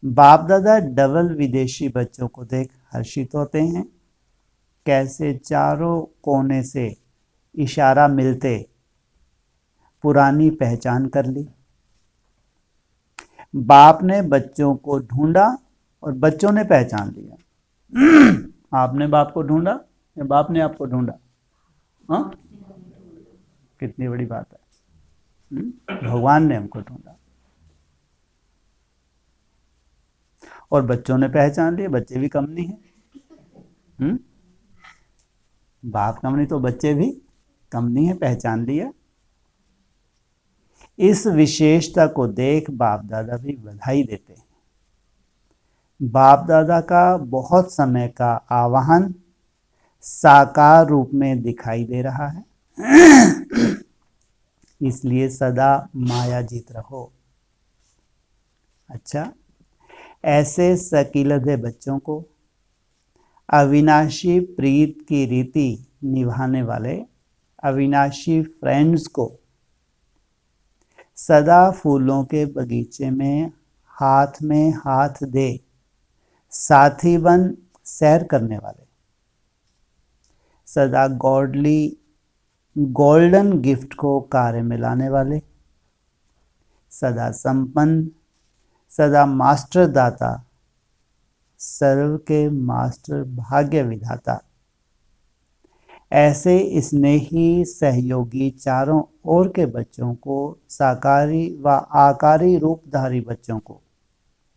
बाप दादा डबल विदेशी बच्चों को देख हर्षित होते हैं। कैसे चारों कोने से इशारा मिलते पुरानी पहचान कर ली। बाप ने बच्चों को ढूंढा और बच्चों ने पहचान लिया। आपने बाप को ढूंढा या बाप ने आपको ढूंढा? हाँ, कितनी बड़ी बात है। भगवान ने हमको ढूंढा और बच्चों ने पहचान लिया। बच्चे भी कम नहीं है। बाप कम नहीं तो बच्चे भी कम नहीं है, पहचान लिया। इस विशेषता को देख बाप दादा भी बधाई देते हैं। बाप दादा का बहुत समय का आवाहन साकार रूप में दिखाई दे रहा है। इसलिए सदा माया जीत रहो। अच्छा, ऐसे सकीलधे बच्चों को अविनाशी प्रीत की रीति निभाने वाले अविनाशी फ्रेंड्स को सदा फूलों के बगीचे में हाथ दे साथी बन सैर करने वाले, सदा गोल्डन गिफ्ट को कार्य में लाने वाले, सदा संपन्न, सदा मास्टर दाता, सर्व के मास्टर भाग्य विधाता, ऐसे स्नेही सहयोगी चारों ओर के बच्चों को, साकारी व आकारी रूपधारी बच्चों को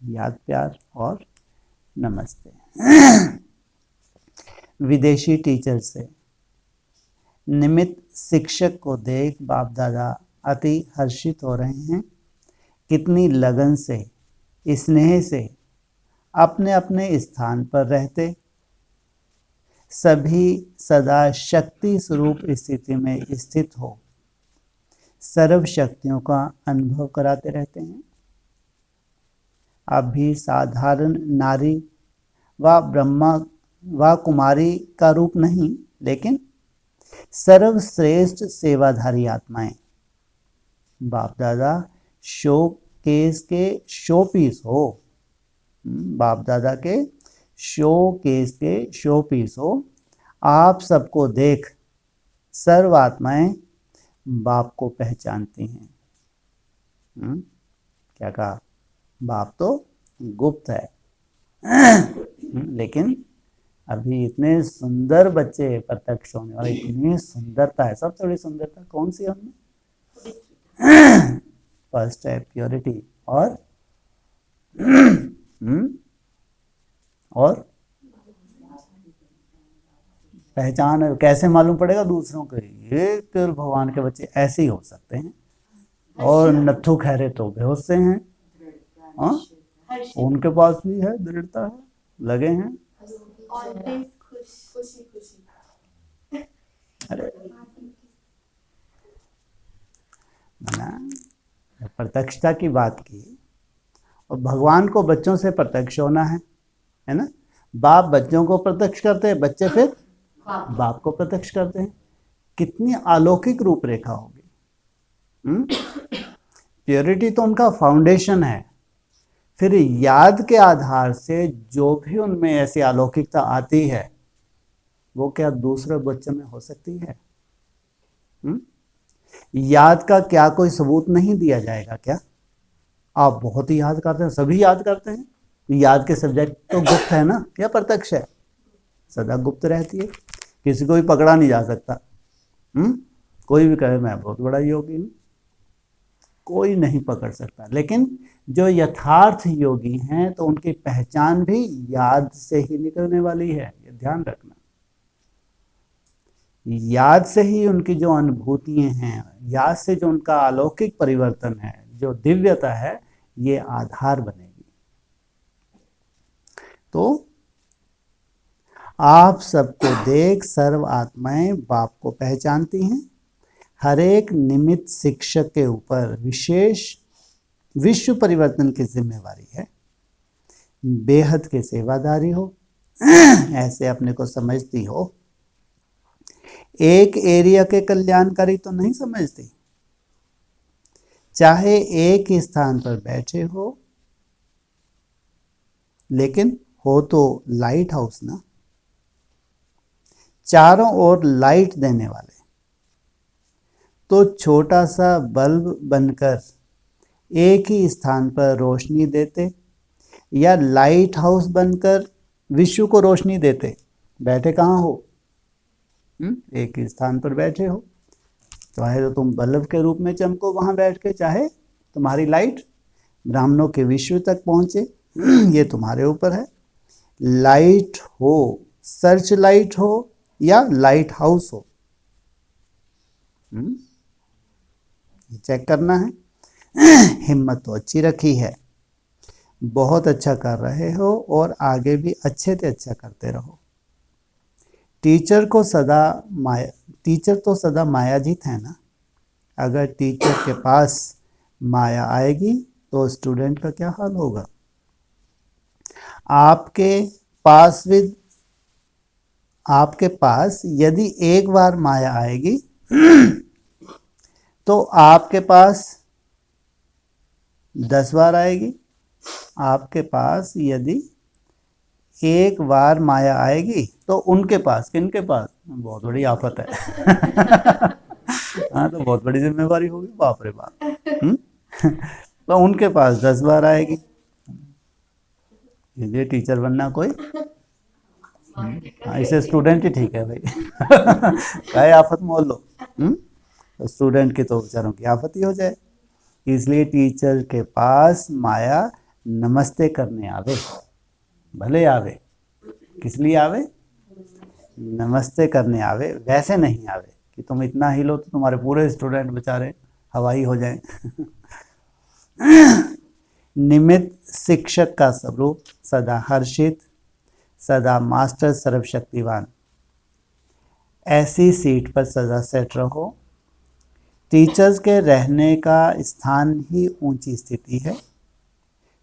याद प्यार और नमस्ते। विदेशी टीचर से निमित्त शिक्षक को देख बाप दादा अति हर्षित हो रहे हैं। कितनी लगन से, स्नेह से अपने अपने स्थान पर रहते सभी सदा शक्ति स्वरूप स्थिति में स्थित हो सर्व शक्तियों का अनुभव कराते रहते हैं। अब भी साधारण नारी व ब्रह्मा व कुमारी का रूप नहीं, लेकिन सर्वश्रेष्ठ सेवाधारी आत्माएं। बाप दादा शो केस के शो पीस हो। बाप दादा के शो केस के शो पीस हो। आप सबको देख सर्व आत्माएं बाप को पहचानती हैं। क्या कहा? बाप तो गुप्त है। लेकिन अभी इतने सुंदर बच्चे प्रत्यक्ष होने वाले, इतनी सुंदरता है। सबसे बड़ी सुंदरता कौन सी है उनमें? फर्स्ट है प्योरिटी और पहचान है। कैसे मालूम पड़ेगा दूसरों को? ये केवल भगवान के बच्चे ऐसे ही हो सकते हैं। और नत्थु खैरे तो बेहोश से हैं। हाँ, उनके पास भी है, दृढ़ता है, लगे हैं। अरे प्रत्यक्षता की बात की, और भगवान को बच्चों से प्रत्यक्ष होना है ना। बाप बच्चों को प्रत्यक्ष करते हैं, बच्चे फिर बाप को प्रत्यक्ष करते हैं। कितनी अलौकिक रूपरेखा होगी। प्योरिटी तो उनका फाउंडेशन है। फिर याद के आधार से जो भी उनमें ऐसी अलौकिकता आती है, वो क्या दूसरे बच्चों में हो सकती है? याद का क्या कोई सबूत नहीं दिया जाएगा क्या? आप बहुत ही याद करते हैं, सभी याद करते हैं। याद के सब्जेक्ट तो गुप्त है ना या प्रत्यक्ष है? सदा गुप्त रहती है, किसी को भी पकड़ा नहीं जा सकता। कोई भी कहे मैं बहुत बड़ा योगी हूँ, कोई नहीं पकड़ सकता। लेकिन जो यथार्थ योगी हैं तो उनकी पहचान भी याद से ही निकलने वाली है, ये ध्यान रखना। याद से ही उनकी जो अनुभूतियां हैं, याद से जो उनका अलौकिक परिवर्तन है, जो दिव्यता है, ये आधार बनेगी। तो आप सबको देख सर्व आत्माएं बाप को पहचानती हैं। हर एक निमित्त शिक्षक के ऊपर विशेष विश्व परिवर्तन की जिम्मेवारी है। बेहद के सेवादारी हो, ऐसे अपने को समझती हो। एक एरिया के कल्याणकारी तो नहीं समझती। चाहे एक ही स्थान पर बैठे हो, लेकिन हो तो लाइट हाउस ना, चारों ओर लाइट देने वाले। तो छोटा सा बल्ब बनकर एक ही स्थान पर रोशनी देते, या लाइट हाउस बनकर विश्व को रोशनी देते। बैठे कहाँ हो? एक ही स्थान पर बैठे हो। चाहे तो तुम बल्ब के रूप में चमको वहां बैठ के, चाहे तुम्हारी लाइट ब्राह्मणों के विश्व तक पहुंचे, ये तुम्हारे ऊपर है। लाइट हो, सर्च लाइट हो या लाइट हाउस हो, चेक करना है। हिम्मत तो अच्छी रखी है, बहुत अच्छा कर रहे हो और आगे भी अच्छे से अच्छा करते रहो। टीचर तो सदा मायाजीत है ना। अगर टीचर के पास माया आएगी तो स्टूडेंट का क्या हाल होगा? आपके पास यदि एक बार माया आएगी तो आपके पास 10 बार आएगी। आपके पास यदि एक बार माया आएगी तो उनके पास, किनके पास? बहुत बड़ी आफत है। हाँ, तो बहुत बड़ी जिम्मेवारी होगी, बाप रे बाप। तो उनके पास 10 बार आएगी। ये टीचर बनना कोई, इसे स्टूडेंट ही ठीक है भाई। क्या आफत मोल लो। तो स्टूडेंट की तो बेचारों की आफत ही हो जाए। इसलिए टीचर के पास माया नमस्ते करने आवे, भले आवे। किस लिए आवे? नमस्ते करने आवे, वैसे नहीं आवे कि तुम इतना हिलो तो तुम्हारे पूरे स्टूडेंट बेचारे हवाई हो जाएं। निमित्त शिक्षक का स्वरूप सदा हर्षित, सदा मास्टर सर्वशक्तिवान, ऐसी सीट पर सदा सेट रहो। टीचर्स के रहने का स्थान ही ऊंची स्थिति है।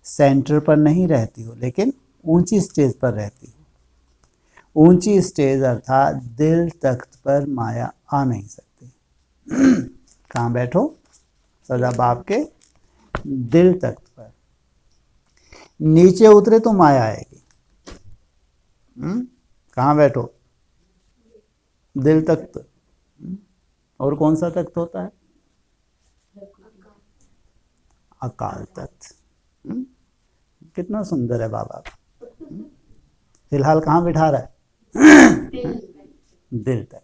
सेंटर पर नहीं रहती हो, लेकिन ऊंची स्टेज पर रहती हो। ऊंची स्टेज अर्थात दिल तख्त पर माया आ नहीं सकती। कहाँ बैठो? सदा बाप के दिल तख्त पर। नीचे उतरे तो माया आएगी। कहाँ बैठो? दिल तख्त। और कौन सा तख्त होता है? अकाल तख्त। कितना सुंदर है बाबा। फिलहाल कहाँ बिठा रहा है? दिल तक।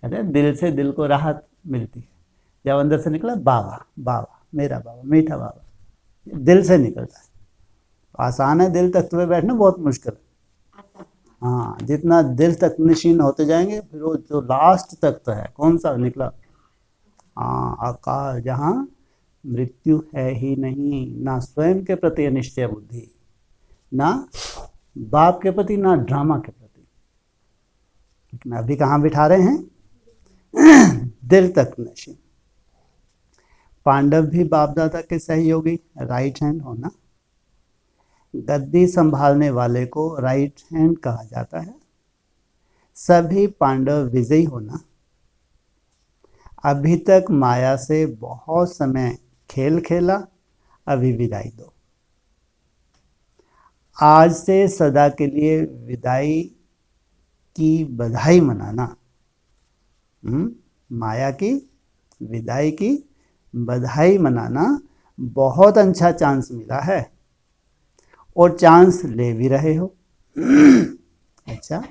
कहते हैं दिल से दिल को राहत मिलती है। जब अंदर से निकला बाबा, बाबा मेरा बाबा, मीठा बाबा, दिल से निकलता है। आसान है दिल तख्त पे बैठना, बहुत मुश्किल है। हाँ, जितना दिल तक नशीन होते जाएंगे, फिर वो जो लास्ट तख्त है कौन सा निकला? हाँ, अकाल, जहाँ मृत्यु है ही नहीं, ना स्वयं के प्रति अनिश्चय बुद्धि, ना बाप के प्रति, ना ड्रामा के प्रति। लेकिन अभी कहाँ बिठा रहे हैं? दिल तक नशीन। पांडव भी बाप दादा के सहयोगी, राइट हैंड होना। गद्दी संभालने वाले को राइट हैंड कहा जाता है। सभी पांडव विजयी होना। अभी तक माया से बहुत समय खेल खेला, अभी विदाई दो। आज से सदा के लिए विदाई की बधाई मनाना। माया की विदाई की बधाई मनाना बहुत अच्छा चांस मिला है और चांस ले भी रहे हो। अच्छा,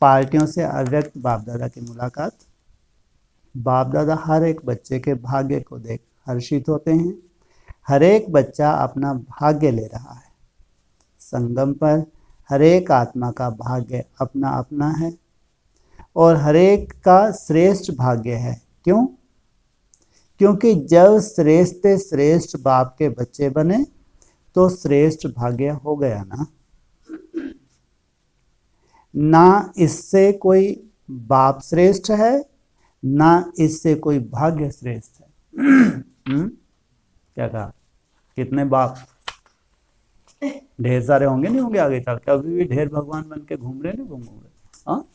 पार्टियों से अव्यक्त बाप दादा की मुलाकात। बाप दादा हर एक बच्चे के भाग्य को देख हर्षित होते हैं। हर एक बच्चा अपना भाग्य ले रहा है। संगम पर हर एक आत्मा का भाग्य अपना अपना है और हर एक का श्रेष्ठ भाग्य है। क्यों? क्योंकि जब श्रेष्ठ श्रेष्ठ बाप के बच्चे बने तो श्रेष्ठ भाग्य हो गया ना। ना इससे कोई बाप श्रेष्ठ है, ना इससे कोई भाग्य श्रेष्ठ है। क्या कहा? कितने बाप? ढेर सारे होंगे, नहीं होंगे आगे चल के? अभी भी ढेर भगवान बन के घूम रहे, नहीं घूम रहे? हाँ,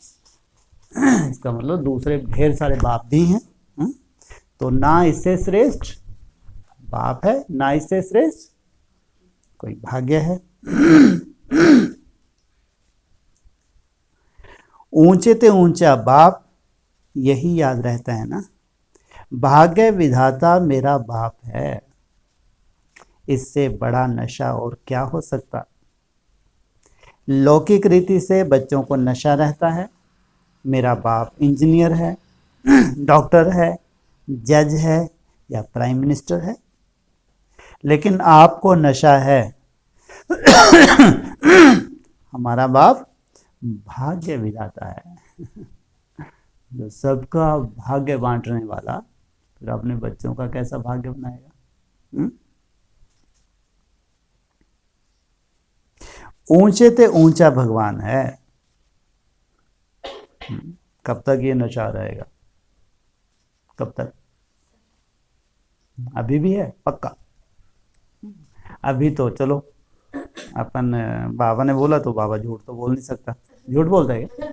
इसका मतलब दूसरे ढेर सारे बाप भी हैं। तो ना इससे श्रेष्ठ बाप है, ना इससे श्रेष्ठ कोई भाग्य है। ऊंचे ते ऊंचा बाप, यही याद रहता है ना। भाग्य विधाता मेरा बाप है, इससे बड़ा नशा और क्या हो सकता। लौकिक रीति से बच्चों को नशा रहता है, मेरा बाप इंजीनियर है, डॉक्टर है, जज है या प्राइम मिनिस्टर है। लेकिन आपको नशा है हमारा बाप भाग्य विधाता है, जो सबका भाग्य बांटने वाला, फिर अपने बच्चों का कैसा भाग्य बनाएगा। ऊंचे ते ऊंचा भगवान है। कब तक ये नशा रहेगा? कब तक? अभी भी है पक्का? अभी तो चलो, अपन बाबा ने बोला तो बाबा झूठ तो बोल नहीं सकता। झूठ बोलता है क्या?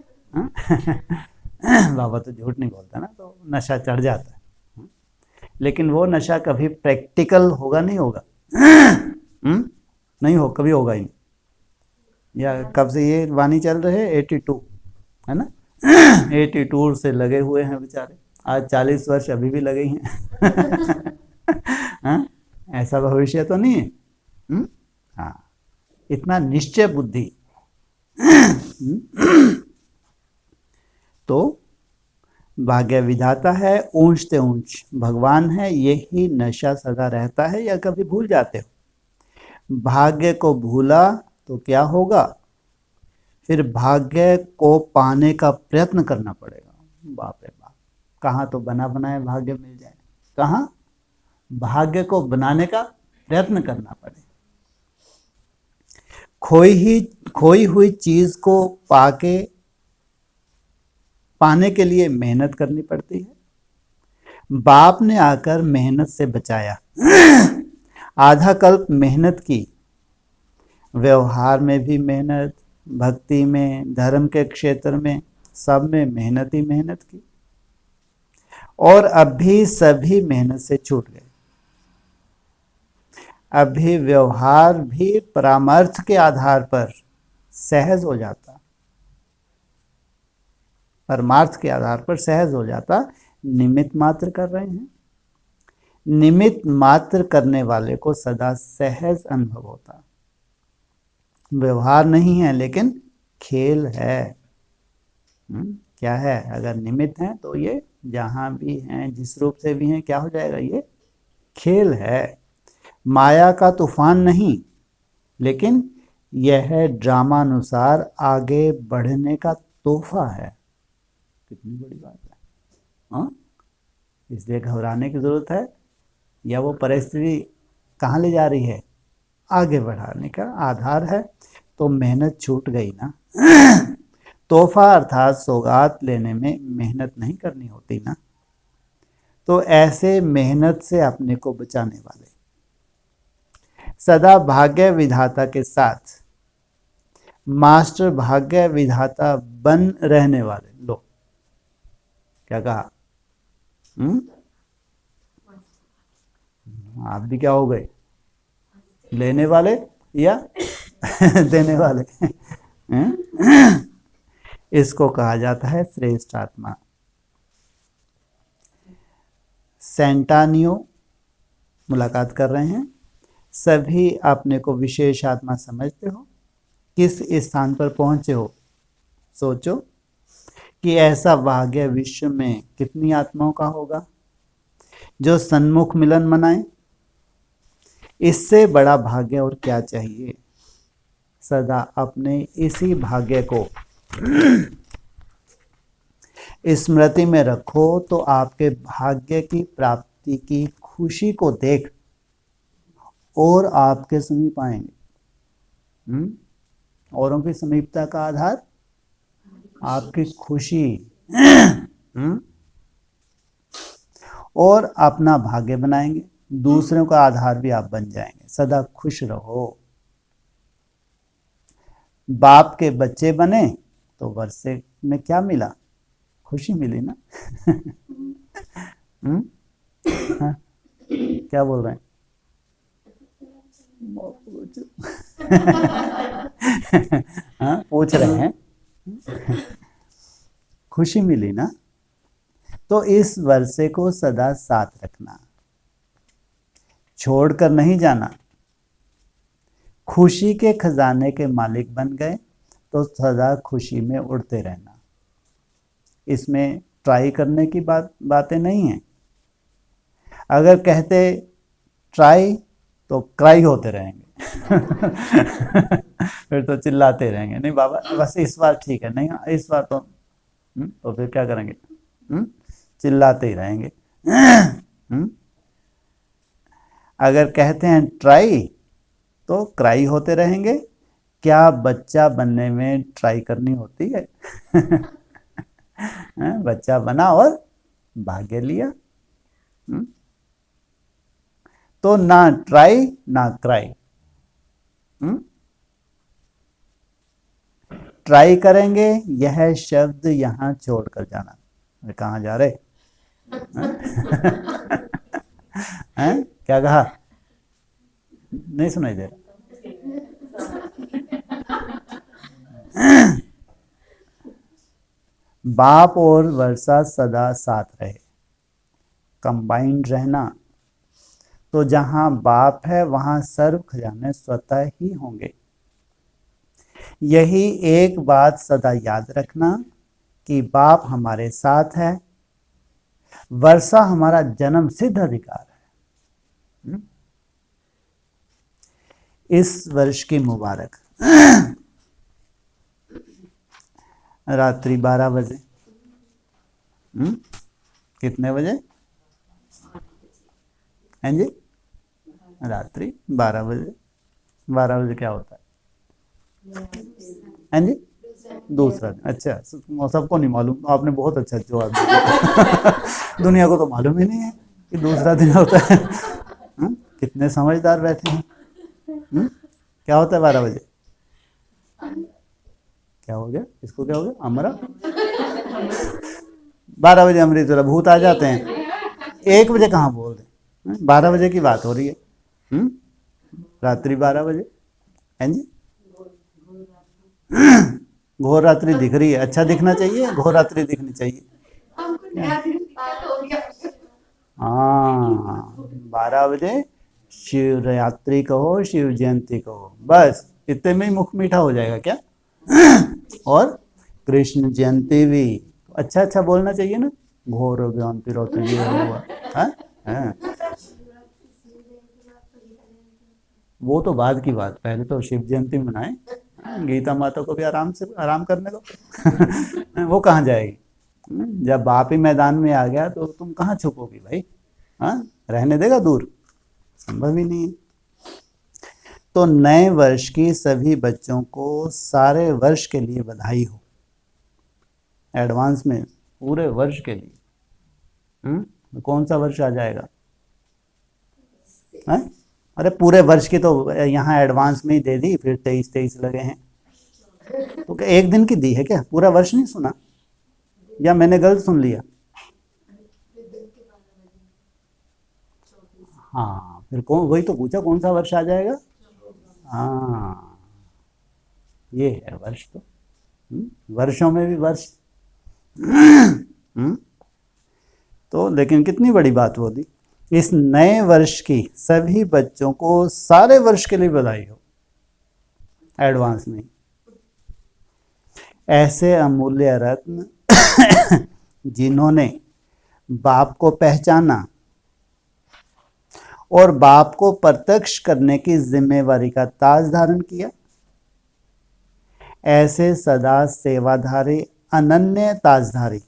बाबा तो झूठ नहीं बोलता ना, तो नशा चढ़ जाता है। लेकिन वो नशा कभी प्रैक्टिकल होगा? नहीं होगा। नहीं हो, कभी होगा ही नहीं। या कब से ये वाणी चल रहे है? 82 है ना। 82 से लगे हुए हैं बेचारे, आज 40 वर्ष अभी भी लगे ही हैं। हाँ? ऐसा भविष्य तो नहीं है। हाँ, इतना निश्चय बुद्धि। तो भाग्य विधाता है, ऊंच ते ऊंच भगवान है, यही नशा सदा रहता है। या कभी भूल जाते हो? भाग्य को भूला तो क्या होगा? फिर भाग्य को पाने का प्रयत्न करना पड़ेगा। बाप रे बाप, कहाँ तो बना बनाया भाग्य मिल जाए, कहाँ भाग्य को बनाने का प्रयत्न करना पड़े। खोई हुई चीज को पाने के लिए मेहनत करनी पड़ती है। बाप ने आकर मेहनत से बचाया। आधा कल्प मेहनत की, व्यवहार में भी मेहनत, भक्ति में, धर्म के क्षेत्र में, सब में मेहनत ही मेहनत की, और अभी सभी मेहनत से छूट गए। अभी व्यवहार भी परामर्श के आधार पर सहज हो जाता, परमार्थ के आधार पर सहज हो जाता। निमित्त मात्र कर रहे हैं। निमित्त मात्र करने वाले को सदा सहज अनुभव होता। व्यवहार नहीं है लेकिन खेल है। क्या है? अगर निमित्त है तो ये जहां भी हैं, जिस रूप से भी हैं, क्या हो जाएगा? ये खेल है, माया का तूफान नहीं, लेकिन यह ड्रामानुसार आगे बढ़ने का तोहफा है। कितनी बड़ी बात है। हाँ, इसलिए घबराने की जरूरत है? या वो परिस्थिति कहाँ ले जा रही है? आगे बढ़ाने का आधार है। तो मेहनत छूट गई ना। तोहफा अर्थात सौगात लेने में मेहनत नहीं करनी होती ना। तो ऐसे मेहनत से अपने को बचाने वाले, सदा भाग्य विधाता के साथ मास्टर भाग्य विधाता बन रहने वाले लोग। क्या कहा? आप भी क्या हो गए? लेने वाले या देने वाले? इसको कहा जाता है श्रेष्ठ आत्मा। मुलाकात कर रहे हैं। सभी अपने को विशेष आत्मा समझते हो, किस स्थान पर पहुंचे हो। सोचो कि ऐसा भाग्य विश्व में कितनी आत्माओं का होगा जो सन्मुख मिलन मनाए। इससे बड़ा भाग्य और क्या चाहिए। सदा अपने इसी भाग्य को स्मृति में रखो तो आपके भाग्य की प्राप्ति की खुशी को देख और आपके समीप आएंगे। औरों की समीपता का आधार आपकी खुशी और अपना भाग्य बनाएंगे, दूसरों का आधार भी आप बन जाएंगे। सदा खुश रहो। बाप के बच्चे बने तो वर्षे में क्या मिला, खुशी मिली ना। हाँ? क्या बोल रहे हैं। हाँ, पूछ रहे हैं। खुशी मिली ना, तो इस वर्षे को सदा साथ रखना, छोड़कर नहीं जाना। खुशी के खजाने के मालिक बन गए तो सदा खुशी में उड़ते रहना। इसमें ट्राई करने की बातें नहीं है। अगर कहते ट्राई तो क्राई होते रहेंगे। फिर तो चिल्लाते रहेंगे, नहीं बाबा बस इस बार ठीक है, नहीं इस बार तो फिर क्या करेंगे, चिल्लाते ही रहेंगे। अगर कहते हैं ट्राई तो क्राई होते रहेंगे। क्या बच्चा बनने में ट्राई करनी होती है। बच्चा बना और भाग्य लिया। तो ना ट्राई ना क्राई। ट्राई करेंगे, यह शब्द यहां छोड़कर जाना। कहाँ जा रहे हैं? क्या कहा, नहीं सुनाई दे रहा। बाप और वर्षा सदा साथ रहे, कंबाइंड रहना। तो जहां बाप है वहां सर्व खजाने स्वतः ही होंगे। यही एक बात सदा याद रखना कि बाप हमारे साथ है, वर्षा हमारा जन्म सिद्ध अधिकार है। इस वर्ष की मुबारक रात्रि 12 बजे। कितने बजे हैं जी? रात्रि 12 बजे। 12 बजे क्या होता है जी? दूसरा दिन। अच्छा, सबको नहीं मालूम, आपने बहुत अच्छा जवाब दिया। दुनिया को तो मालूम ही नहीं है कि दूसरा दिन होता है। कितने समझदार बैठे हैं। क्या होता है 12 बजे? क्या हो गया इसको, क्या हो गया? अमरा 12 बजे अमृत वाला भूत आ जाते हैं। 1 बजे कहाँ बोल रहे, 12 बजे की बात हो रही है। रात्रि 12 बजे है जी। घोर रात्रि दिख रही है, अच्छा दिखना चाहिए, घोर रात्रि दिखनी चाहिए। हाँ, 12 बजे शिवरात्रि कहो, शिव जयंती कहो, बस इतने में ही मुख मीठा हो जाएगा क्या। और कृष्ण जयंती भी अच्छा अच्छा बोलना चाहिए ना। घोर जयंती रोती ये हुआ। वो तो बाद की बात, पहले तो शिव जयंती मनाए। गीता माता को भी आराम से आराम करने दो। वो कहाँ जाएगी। जब बाप ही मैदान में आ गया तो तुम कहाँ छुपोगी भाई। रहने देगा दूर, संभव ही नहीं है। तो नए वर्ष की सभी बच्चों को सारे वर्ष के लिए बधाई हो, एडवांस में पूरे वर्ष के लिए। कौन सा वर्ष आ जाएगा है? अरे पूरे वर्ष की तो यहाँ एडवांस में ही दे दी, फिर 23 लगे हैं। तो क्या एक दिन की दी है क्या? पूरा वर्ष नहीं सुना, या मैंने गलत सुन लिया? हाँ, फिर कौन, वही तो पूछा कौन सा वर्ष आ जाएगा। हाँ, ये है वर्ष। तो वर्षों में भी वर्ष। तो लेकिन कितनी बड़ी बात वो दी। इस नए वर्ष की सभी बच्चों को सारे वर्ष के लिए बधाई हो, एडवांस में। ऐसे अमूल्य रत्न जिन्होंने बाप को पहचाना और बाप को प्रत्यक्ष करने की जिम्मेवारी का ताज धारण किया, ऐसे सदा सेवाधारी अनन्य ताजधारी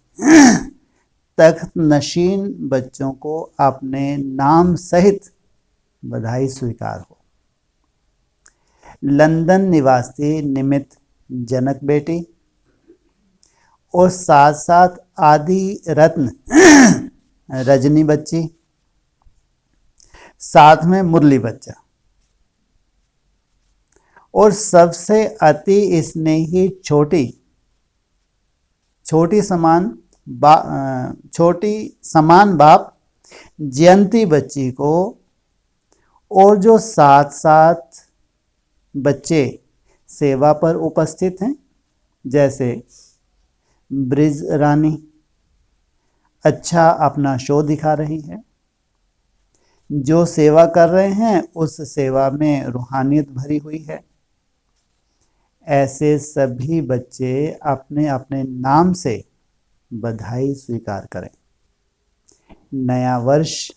तख्त नशीन बच्चों को अपने नाम सहित बधाई स्वीकार हो। लंदन निवासी निमित्त जनक बेटी और साथ साथ आदि रत्न रजनी बच्ची, साथ में मुरली बच्चा, और सबसे अति स्नेही छोटी समान बाप जयंती बच्ची को, और जो साथ साथ बच्चे सेवा पर उपस्थित हैं, जैसे ब्रिज रानी अच्छा अपना शो दिखा रही है, जो सेवा कर रहे हैं उस सेवा में रूहानियत भरी हुई है, ऐसे सभी बच्चे अपने अपने नाम से बधाई स्वीकार करें। नया वर्ष,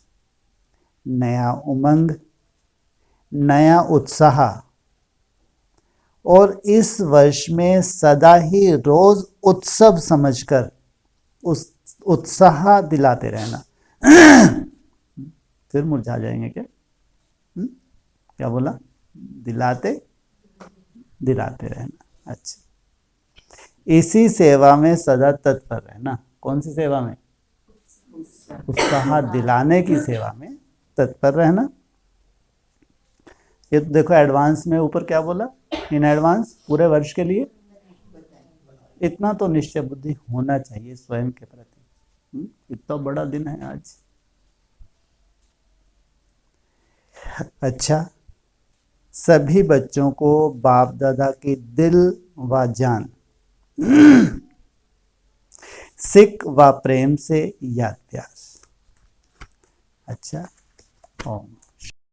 नया उमंग, नया उत्साह, और इस वर्ष में सदा ही रोज उत्सव समझकर उस उत्साह दिलाते रहना। फिर मुरझा जाएंगे क्या? क्या बोला? दिलाते रहना। अच्छा, इसी सेवा में सदा तत्पर रहना। कौन सी सेवा में? उत्साह दिलाने की सेवा में तत्पर रहना। ये तो देखो एडवांस में ऊपर क्या बोला, इन एडवांस पूरे वर्ष के लिए इतना तो निश्चय बुद्धि होना चाहिए स्वयं के प्रति। इतना बड़ा दिन है आज। अच्छा, सभी बच्चों को बाप दादा की दिल व जान सिक व प्रेम से याद प्यार। अच्छा, ओम।